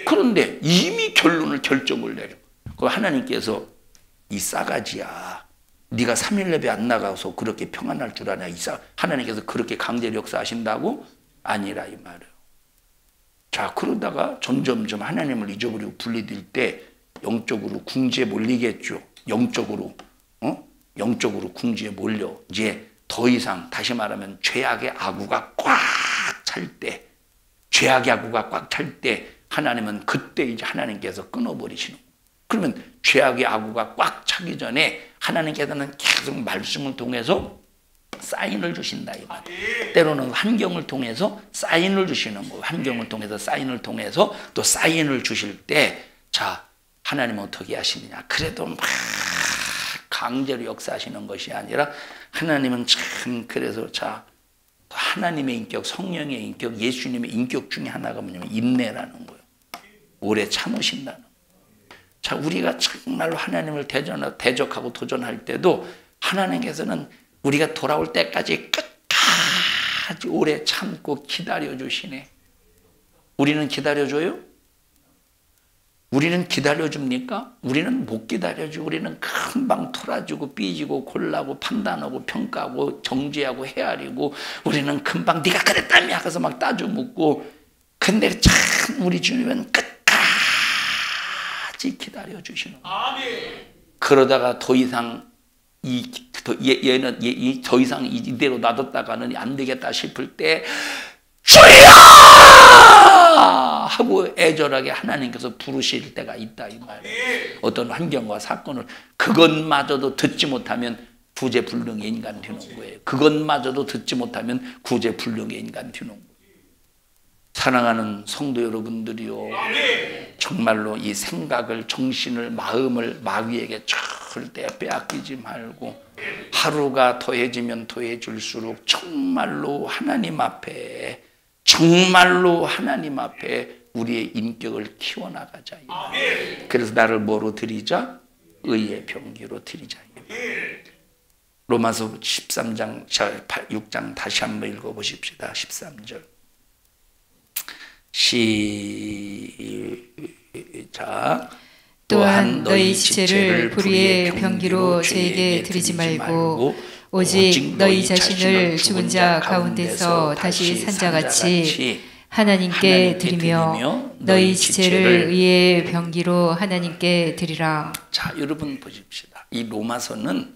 그런데 이미 결정을 내려. 그 하나님께서 이 싸가지야. 네가 3일 예배 안 나가서 그렇게 평안할 줄 아냐. 하나님께서 그렇게 강제로 역사하신다고? 아니라 이 말이에요. 자, 그러다가 점점점 하나님을 잊어버리고 분리될 때 영적으로 궁지에 몰리겠죠. 영적으로 궁지에 몰려. 이제 더 이상 다시 말하면 죄악의 아구가 꽉 찰 때, 죄악의 아구가 꽉 찰 때 하나님은 그때 이제 하나님께서 끊어버리시는 거예요. 그러면 죄악의 아구가 꽉 차기 전에 하나님께서는 계속 말씀을 통해서 사인을 주신다 이 말이에요. 때로는 환경을 통해서 사인을 주시는 거예요. 환경을 통해서 사인을 통해서 또 사인을 주실 때, 자, 하나님은 어떻게 하시느냐. 그래도 막 강제로 역사하시는 것이 아니라 하나님은 참 그래서 자, 하나님의 인격, 성령의 인격, 예수님의 인격 중에 하나가 뭐냐면 인내라는 거예요. 오래 참으신다는 거예요. 자, 우리가 정말로 하나님을 대적하고 도전할 때도 하나님께서는 우리가 돌아올 때까지 끝까지 오래 참고 기다려주시네. 우리는 기다려줘요? 우리는 기다려줍니까? 우리는 못 기다려주고 우리는 금방 토라지고 삐지고 골라고 판단하고 평가하고 정죄하고 헤아리고 우리는 금방 네가 그랬다며 하고서 막 따져 묻고. 근데 참 우리 주님은 끝까지 기다려주시는 거예요. 그러다가 더 이상 얘는 더 이상 이대로 놔뒀다가는 안 되겠다 싶을 때 주여! 하고 애절하게 하나님께서 부르실 때가 있다 이 말이에요. 어떤 환경과 사건을 그것마저도 듣지 못하면 구제불능의 인간 되는 거예요. 그것마저도 듣지 못하면 구제불능의 인간 되는 거예요. 사랑하는 성도 여러분들이요, 정말로 이 생각을, 정신을, 마음을 마귀에게 절대 빼앗기지 말고 하루가 더해지면 더해질수록 정말로 하나님 앞에 우리의 인격을 키워나가자. 그래서 나를 뭐로 드리자? 의의 병기로 드리자. 로마서 13장, 6장 다시 한번 읽어보십시다. 13절. 시작. 또한 너희 지체를 불의의 병기로 저에게 드리지 말고 오직 너희 자신을 죽은 자 가운데서 다시 산 자같이 하나님께 드리며 너희 지체를 의의 병기로 하나님께 드리라. 자, 여러분 보십시다. 이 로마서는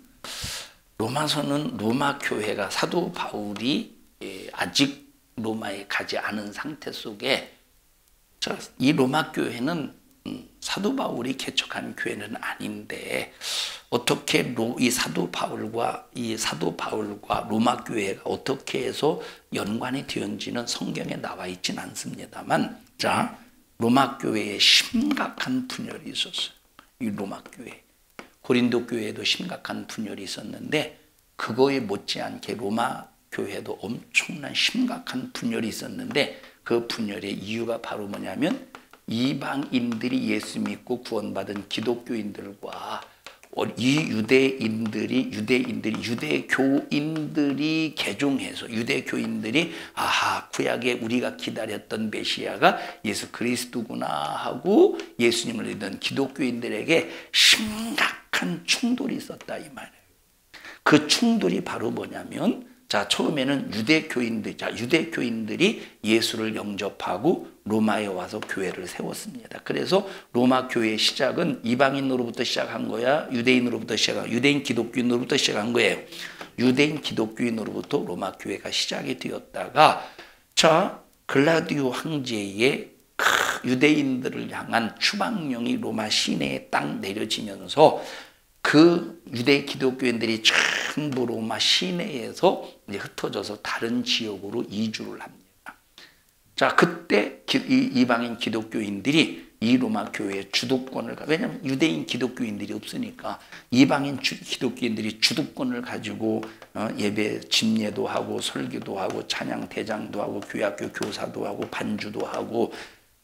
로마 교회가 사도 바울이 아직 로마에 가지 않은 상태 속에, 이 로마 교회는 사도 바울이 개척한 교회는 아닌데 어떻게 이 사도 바울과 로마 교회가 어떻게 해서 연관이 되었는지는 성경에 나와 있진 않습니다만, 자, 로마 교회에 심각한 분열이 있었어요. 이 로마 교회, 고린도 교회에도 심각한 분열이 있었는데 그거에 못지않게 로마 교회도 엄청난 심각한 분열이 있었는데 그 분열의 이유가 바로 뭐냐면 이방인들이 예수 믿고 구원받은 기독교인들과 이 유대교인들이 개종해서 유대교인들이 구약에 우리가 기다렸던 메시아가 예수 그리스도구나 하고 예수님을 믿던 기독교인들에게 심각한 충돌이 있었다 이 말이에요. 그 충돌이 바로 뭐냐면, 자, 처음에는 유대교인들이 예수를 영접하고 로마에 와서 교회를 세웠습니다. 그래서 로마 교회의 시작은 이방인으로부터 시작한 거야? 유대인으로부터 시작한, 유대인 기독교인으로부터 시작한 거예요. 유대인 기독교인으로부터 로마 교회가 시작이 되었다가, 자, 글라디오 황제의 유대인들을 향한 추방령이 로마 시내에 딱 내려지면서 그 유대 기독교인들이 전부 로마 시내에서 이제 흩어져서 다른 지역으로 이주를 합니다. 자, 그때 이방인 기독교인들이 이 로마 교회의 주도권을, 왜냐하면 유대인 기독교인들이 없으니까 이방인 기독교인들이 주도권을 가지고 예배 집례도 하고 설교도 하고 찬양 대장도 하고 교회학교 교사도 하고 반주도 하고,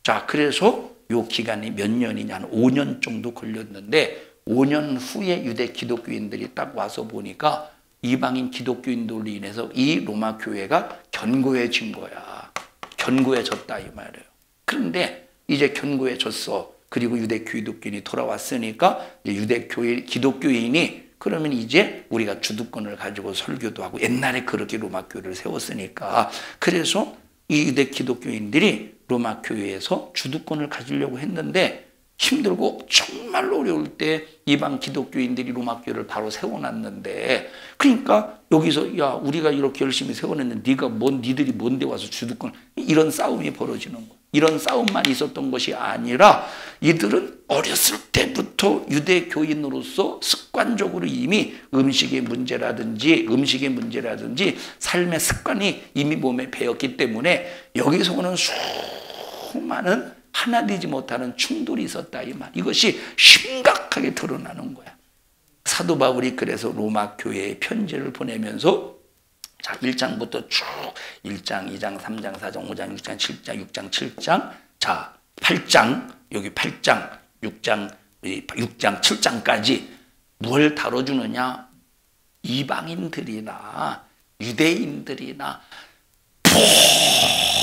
자, 그래서 요 기간이 몇 년이냐, 한 5년 정도 걸렸는데 5년 후에 유대 기독교인들이 딱 와서 보니까 이방인 기독교인들로 인해서 이 로마 교회가 견고해진 거야. 견고해졌다 이 말이에요. 그런데 이제 견고해졌어. 그리고 유대 기독교인이 돌아왔으니까 유대 기독교인이 그러면 이제 우리가 주도권을 가지고 설교도 하고, 옛날에 그렇게 로마 교회를 세웠으니까, 그래서 이 유대 기독교인들이 로마 교회에서 주도권을 가지려고 했는데 힘들고 정말로 어려울 때 이방 기독교인들이 로마 교회를 바로 세워놨는데, 그러니까 여기서 야, 우리가 이렇게 열심히 세워냈는데 니들이 뭔데 와서 주도권, 이런 싸움이 벌어지는 거야. 이런 싸움만 있었던 것이 아니라 이들은 어렸을 때부터 유대 교인으로서 습관적으로 이미 음식의 문제라든지 삶의 습관이 이미 몸에 배었기 때문에 여기서 오는 수많은 하나 되지 못하는 충돌이 있었다 이 말. 이것이 심각하게 드러나는 거야. 사도 바울이 그래서 로마 교회에 편지를 보내면서, 자, 1장부터 쭉 1장, 2장, 3장, 4장, 5장, 6장, 7장, 6장, 7장, 자, 8장, 여기 8장, 6장, 7장까지 뭘 다뤄주느냐? 이방인들이나 유대인들이나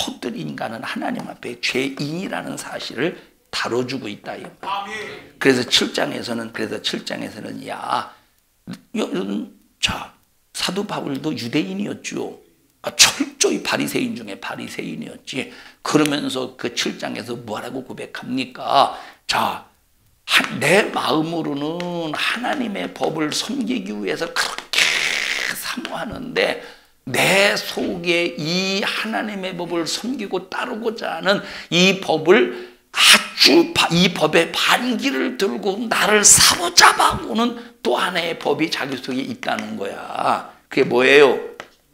모든 인간은 하나님 앞에 죄인이라는 사실을 다뤄주고 있다. 그래서 7장에서는 자, 사도 바울도 유대인이었죠. 철저히 바리새인 중에 바리새인이었지. 그러면서 그 7장에서 뭐라고 고백합니까? 자, 내 마음으로는 하나님의 법을 섬기기 위해서 그렇게 사모하는데 내 속에 이 하나님의 법을 섬기고 따르고자 하는 이 법을 이 법의 반기를 들고 나를 사로잡아오는 또 하나의 법이 자기 속에 있다는 거야. 그게 뭐예요?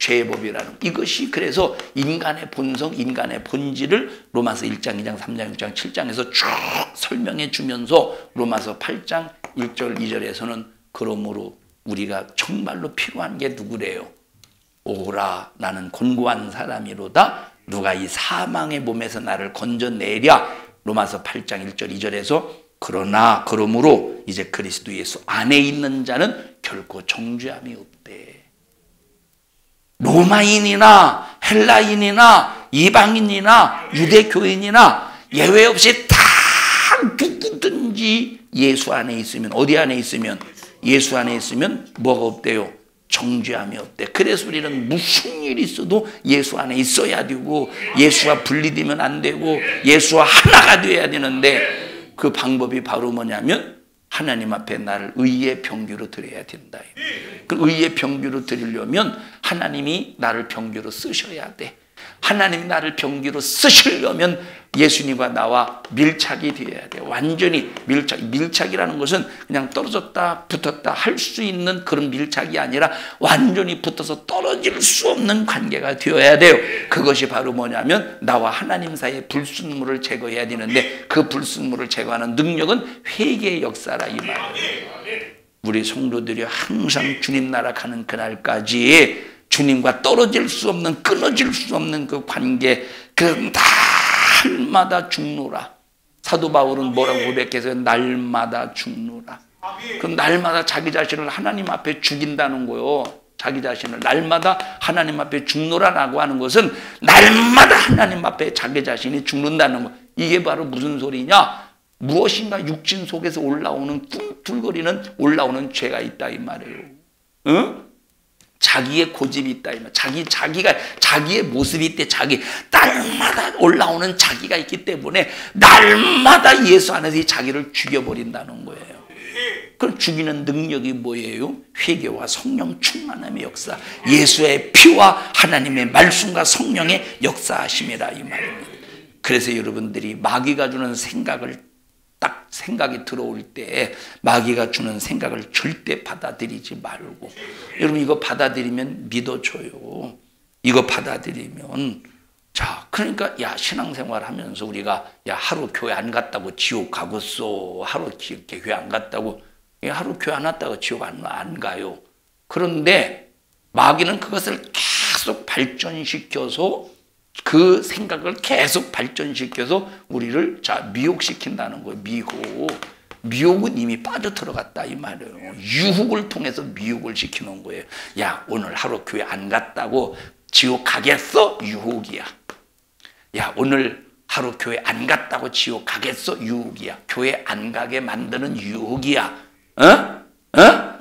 죄의 법이라는. 이것이 그래서 인간의 본성, 인간의 본질을 로마서 1장, 2장, 3장, 6장, 7장에서 쭉 설명해 주면서 로마서 8장 1절, 2절에서는 그러므로 우리가 정말로 필요한 게 누구래요? 오라, 나는 곤고한 사람이로다. 누가 이 사망의 몸에서 나를 건져내랴. 로마서 8장 1절 2절에서 그러므로 이제 그리스도 예수 안에 있는 자는 결코 정죄함이 없대. 로마인이나 헬라인이나 이방인이나 유대교인이나 예외 없이 다 누구든지 예수 안에 있으면, 어디 안에 있으면? 예수 안에 있으면 뭐가 없대요? 정죄함이 없대. 그래서 우리는 무슨 일이 있어도 예수 안에 있어야 되고, 예수와 분리되면 안 되고, 예수와 하나가 되어야 되는데, 그 방법이 바로 뭐냐면 하나님 앞에 나를 의의 병기로 드려야 된다. 그 의의 병기로 드리려면 하나님이 나를 병기로 쓰셔야 돼. 하나님이 나를 병기로 쓰시려면 예수님과 나와 밀착이 되어야 돼. 완전히 밀착이라는 것은 그냥 떨어졌다 붙었다 할 수 있는 그런 밀착이 아니라 완전히 붙어서 떨어질 수 없는 관계가 되어야 돼요. 그것이 바로 뭐냐면 나와 하나님 사이의 불순물을 제거해야 되는데, 그 불순물을 제거하는 능력은 회개의 역사라 이 말이에요. 우리 성도들이 항상 주님 나라 가는 그날까지 주님과 떨어질 수 없는, 끊어질 수 없는 그 관계, 그 날마다 죽노라. 사도 바울은 뭐라고 고백해서 날마다 죽노라. 그 날마다 자기 자신을 하나님 앞에 죽인다는 거요. 자기 자신을 날마다 하나님 앞에 죽노라라고 하는 것은 날마다 하나님 앞에 자기 자신이 죽는다는 거. 이게 바로 무슨 소리냐? 무엇인가 육신 속에서 올라오는 꿈틀거리는 올라오는 죄가 있다 이 말이에요. 응? 자기의 고집이 있다. 자기의 모습이 있대. 날마다 올라오는 자기가 있기 때문에 날마다 예수 안에서 자기를 죽여버린다는 거예요. 그럼 죽이는 능력이 뭐예요? 회개와 성령 충만함의 역사, 예수의 피와 하나님의 말씀과 성령의 역사하심이라 이 말입니다. 그래서 여러분들이 마귀가 주는 생각이 들어올 때 마귀가 주는 생각을 절대 받아들이지 말고, 여러분 이거 받아들이면 믿어줘요. 이거 받아들이면, 자, 그러니까 신앙생활 하면서 우리가 하루 교회 안 갔다고 지옥 가겠어. 하루 교회 안 갔다고, 하루 교회 안 왔다고 지옥 안 가요. 그런데 마귀는 그것을 계속 발전시켜서, 그 생각을 계속 발전시켜서 우리를 미혹시킨다는 거예요. 미혹은 이미 빠져 들어갔다 이 말이에요. 유혹을 통해서 미혹을 시키는 거예요. 오늘 하루 교회 안 갔다고 지옥 가겠어? 유혹이야. 오늘 하루 교회 안 갔다고 지옥 가겠어? 유혹이야. 교회 안 가게 만드는 유혹이야.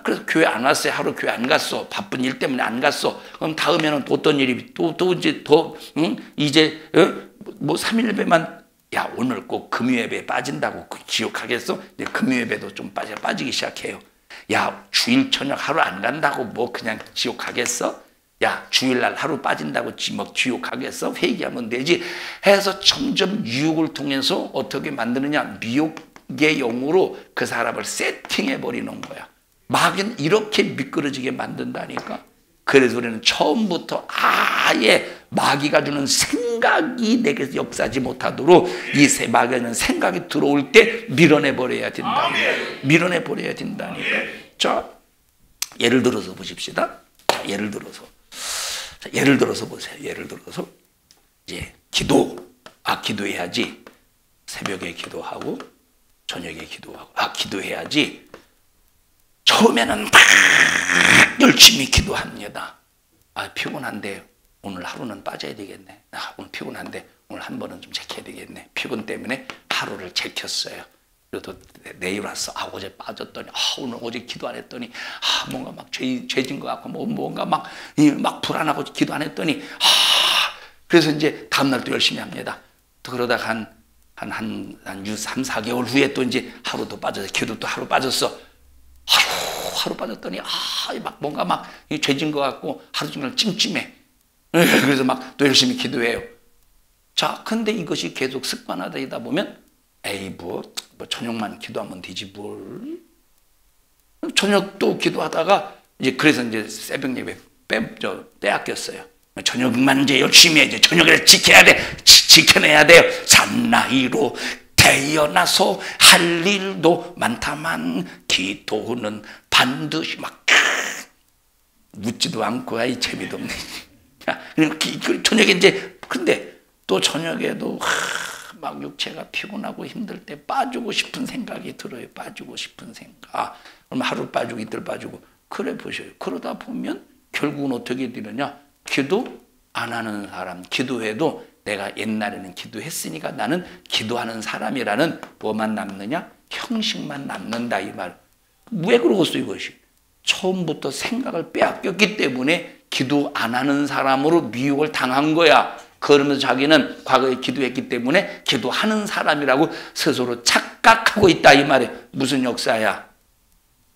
그래서 교회 안 왔어요. 하루 교회 안 갔어. 바쁜 일 때문에 안 갔어. 그럼 다음에는 어떤 일이 이제 3일배만 오늘 꼭 금요예배 빠진다고 지옥 가겠어? 이제 금요예배도 좀 빠지기 시작해요. 주일 저녁 하루 안 간다고 그냥 지옥 가겠어? 주일날 하루 빠진다고 지옥 가겠어? 회개하면 되지 해서 점점 유혹을 통해서 어떻게 만드느냐, 미혹의 영으로 그 사람을 세팅해 버리는 거야. 마귀는 이렇게 미끄러지게 만든다니까. 그래서 우리는 처음부터 아예 마귀가 주는 생각이 내게서 역사하지 못하도록 이 마귀는 생각이 들어올 때 밀어내버려야 된다. 밀어내버려야 된다니까. 자, 예를 들어서 보십시다. 예를 들어서 보세요. 예를 들어서 이제 기도해야지. 새벽에 기도하고 저녁에 기도하고 기도해야지. 처음에는 막 열심히 기도합니다. 피곤한데 오늘 하루는 빠져야 되겠네. 오늘 피곤한데 오늘 한 번은 좀 지켜야 되겠네. 피곤 때문에 하루를 지켰어요. 그래도 내일 와서 어제 빠졌더니 오늘 어제 기도 안 했더니 뭔가 막 죄진 것 같고 뭔가 막 불안하고 기도 안 했더니 그래서 이제 다음날 또 열심히 합니다. 또 그러다가 한 3, 4개월 후에 또 이제 하루 더 빠져서 기도 또 하루 빠졌어. 하루 빠졌더니 막 뭔가 막 죄진 것 같고 하루 종일 찜찜해. 그래서 막 또 열심히 기도해요. 자, 근데 이것이 계속 습관화되다 보면 저녁만 기도하면 되지 뭘. 저녁도 기도하다가 그래서 이제 새벽 예배 빼앗겼어요. 저녁만 이제 열심히 해. 저녁에 지켜야 돼. 지켜내야 돼요. 잔나이로 태어나서 할 일도 많다만 기도는 반드시 묻지도 않고 재미도 없네. 저녁에 근데 또 저녁에도 막 육체가 피곤하고 힘들 때 빠지고 싶은 생각이 들어요. 빠지고 싶은 생각. 그럼 하루 빠지고 이틀 빠지고 그래 보셔요. 그러다 보면 결국은 어떻게 되느냐? 기도 안 하는 사람, 기도해도 내가 옛날에는 기도했으니까 나는 기도하는 사람이라는 뭐만 남느냐? 형식만 남는다 이 말. 왜 그러겠어 이것이? 처음부터 생각을 빼앗겼기 때문에 기도 안 하는 사람으로 미혹을 당한 거야. 그러면서 자기는 과거에 기도했기 때문에 기도하는 사람이라고 스스로 착각하고 있다 이 말이에요. 무슨 역사야?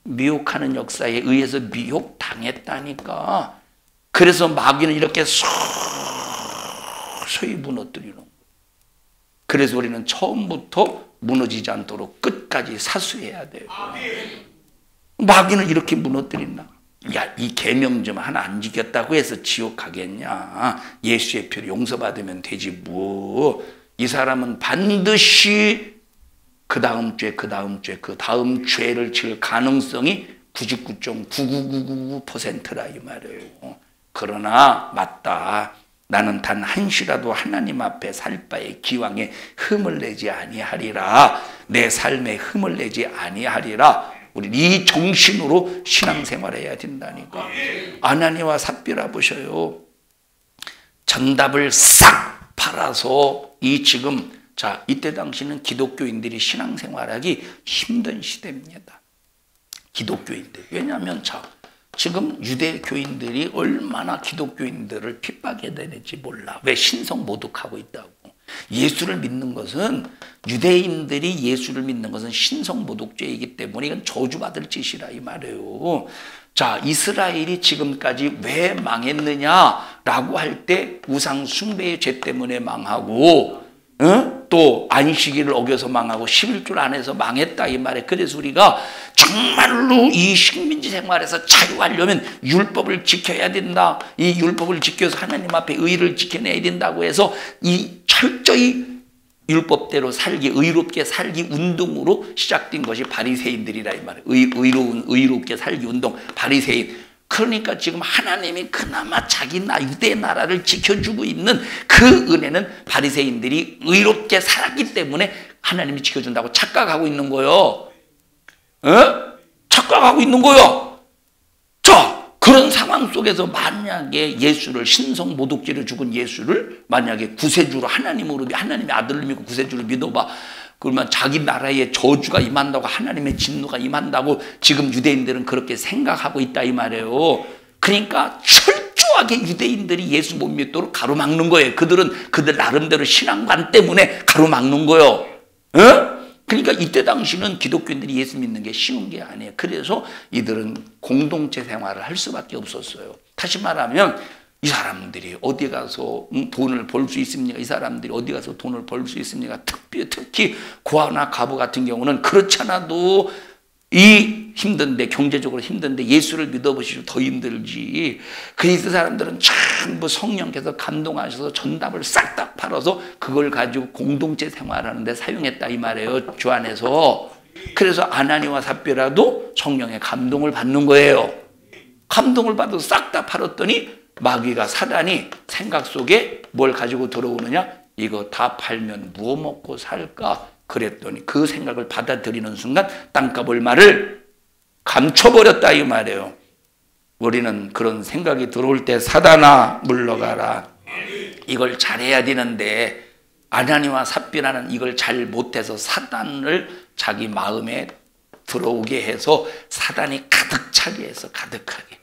미혹하는 역사에 의해서 미혹당했다니까. 그래서 마귀는 이렇게 서서히 무너뜨리는 거예요. 그래서 우리는 처음부터 무너지지 않도록 끝까지 사수해야 돼요. 마귀는 이렇게 무너뜨린다. 이 계명점 하나 안 지켰다고 해서 지옥 가겠냐? 예수의 피로 용서받으면 되지 뭐. 이 사람은 반드시 그 다음 죄를 지을 가능성이 99.99999%라 이 말이에요. 그러나 맞다. 나는 단 한시라도 하나님 앞에 살 바에 기왕에 흠을 내지 아니하리라. 내 삶에 흠을 내지 아니하리라. 우리 이 정신으로 신앙생활해야 된다니까. 아나니와 삽비라 보셔요. 정답을 싹 팔아서 이때 당시는 기독교인들이 신앙생활하기 힘든 시대입니다. 기독교인들. 왜냐하면 지금 유대 교인들이 얼마나 기독교인들을 핍박해야 되는지 몰라. 왜? 신성 모독하고 있다고. 예수를 믿는 것은, 유대인들이 예수를 믿는 것은 신성 모독죄이기 때문에 이건 저주받을 짓이라 이 말이에요. 자, 이스라엘이 지금까지 왜 망했느냐라고 할 때 우상 숭배의 죄 때문에 망하고, 또 안식일을 어겨서 망하고 11줄 안에서 망했다 이 말에. 그래서 우리가 정말로 이 식민지 생활에서 자유하려면 율법을 지켜야 된다. 이 율법을 지켜서 하나님 앞에 의를 지켜내야 된다고 해서 이 철저히 율법대로 살기, 의롭게 살기 운동으로 시작된 것이 바리새인들이라 이 말이에요. 의롭게 살기 운동, 바리새인. 그러니까 지금 하나님이 그나마 자기 유대 나라를 지켜주고 있는 그 은혜는 바리새인들이 의롭게 살았기 때문에 하나님이 지켜준다고 착각하고 있는 거예요. 착각하고 있는 거예요. 자, 그런 상황 속에서 만약에 예수를, 신성 모독죄로 죽은 예수를 만약에 구세주로 하나님의 아들을 믿고 구세주로 믿어봐. 그러면 자기 나라에 저주가 임한다고, 하나님의 진노가 임한다고 지금 유대인들은 그렇게 생각하고 있다 이 말이에요. 그러니까 철저하게 유대인들이 예수 못 믿도록 가로막는 거예요. 그들은 그들 나름대로 신앙관 때문에 가로막는 거예요. 그러니까 이때 당시는 기독교인들이 예수 믿는 게 쉬운 게 아니에요. 그래서 이들은 공동체 생활을 할 수밖에 없었어요. 다시 말하면 이 사람들이 어디 가서 돈을 벌 수 있습니까? 이 사람들이 어디 가서 돈을 벌 수 있습니까? 특히 고아나 가부 같은 경우는 그렇지 않아도 이 힘든데, 경제적으로 힘든데 예수를 믿어보시면 더 힘들지. 그리스 사람들은 전부 성령께서 감동하셔서 전답을 싹 다 팔아서 그걸 가지고 공동체 생활하는 데 사용했다 이 말이에요, 주 안에서. 그래서 아나니와 삽비라도 성령의 감동을 받는 거예요. 감동을 받아서 싹 다 팔았더니 마귀가, 사단이 생각 속에 뭘 가지고 들어오느냐? 이거 다 팔면 무엇 먹고 살까? 그랬더니 그 생각을 받아들이는 순간 땅값 얼마를 감춰버렸다 이 말이에요. 우리는 그런 생각이 들어올 때 사단아 물러가라. 이걸 잘해야 되는데 아나니와 삽비라는 이걸 잘 못해서 사단을 자기 마음에 들어오게 해서 사단이 가득 차게 해서 가득하게.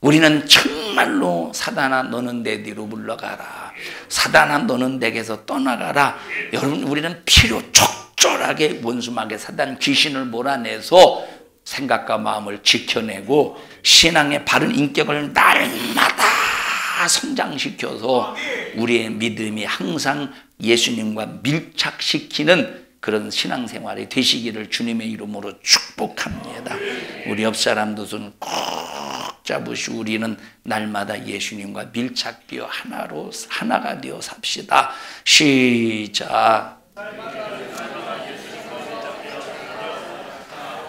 우리는 정말로 사단아 너는 내 뒤로 물러가라. 사단아 너는 내게서 떠나가라. 여러분, 우리는 필요 적절하게 원수막에 사단 귀신을 몰아내서 생각과 마음을 지켜내고 신앙의 바른 인격을 날마다 성장시켜서 우리의 믿음이 항상 예수님과 밀착시키는 그런 신앙생활이 되시기를 주님의 이름으로 축복합니다. 우리 옆 사람도 손 꼭 잡으시고 우리는 날마다 예수님과 밀착되어 하나가 되어 삽시다. 시작.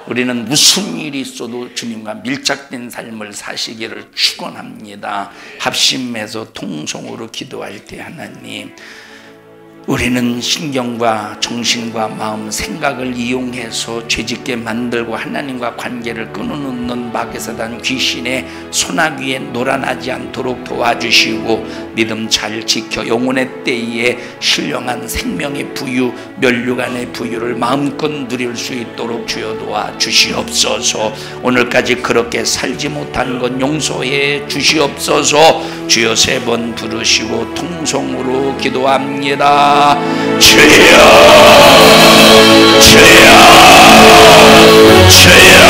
우리는 무슨 일이 있어도 주님과 밀착된 삶을 사시기를 축원합니다. 합심해서 통성으로 기도할 때 하나님, 우리는 신경과 정신과 마음, 생각을 이용해서 죄짓게 만들고 하나님과 관계를 끊어놓는 마귀사단 귀신의 소나기에 놀아나지 않도록 도와주시고 믿음 잘 지켜 영혼의 때에 신령한 생명의 부유, 면류관의 부유를 마음껏 누릴 수 있도록 주여 도와주시옵소서. 오늘까지 그렇게 살지 못한 것 용서해 주시옵소서. 주여 3번 부르시고 통성으로 기도합니다. 주여, 주여, 주여.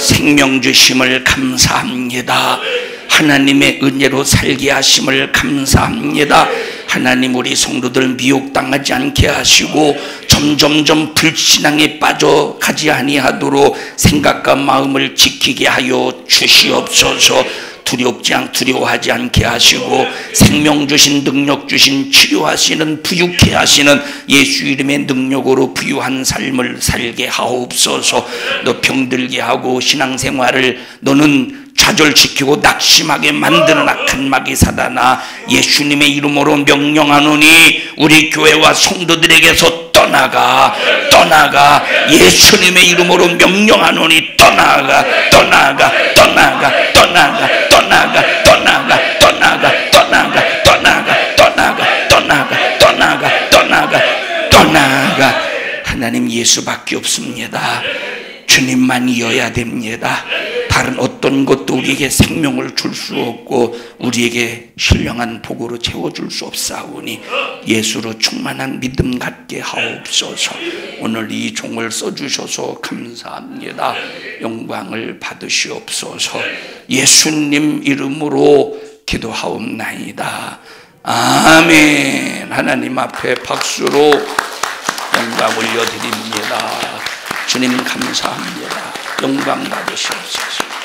생명 주심을 감사합니다. 하나님의 은혜로 살게 하심을 감사합니다. 하나님, 우리 성도들 미혹당하지 않게 하시고 점점점 불신앙에 빠져가지 아니하도록 생각과 마음을 지키게 하여 주시옵소서. 두려워하지 않게 하시고 생명 주신, 능력 주신, 치료하시는, 부유케 하시는 예수 이름의 능력으로 부유한 삶을 살게 하옵소서. 너 병들게 하고 신앙생활을 너는 좌절시키고 낙심하게 만드는 악한 마귀 사단아, 예수님의 이름으로 명령하노니 우리 교회와 성도들에게서 떠나가. 예수님의 이름으로 명령하노니 떠나가. 하나님, 예수밖에 없습니다. 예수님만이어야 됩니다. 다른 어떤 것도 우리에게 생명을 줄 수 없고 우리에게 신령한 복으로 채워줄 수 없사오니 예수로 충만한 믿음 갖게 하옵소서. 오늘 이 종을 써주셔서 감사합니다. 영광을 받으시옵소서. 예수님 이름으로 기도하옵나이다. 아멘. 하나님 앞에 박수로 영광 올려드립니다. 주님 감사합니다. 영광 받으시옵소서.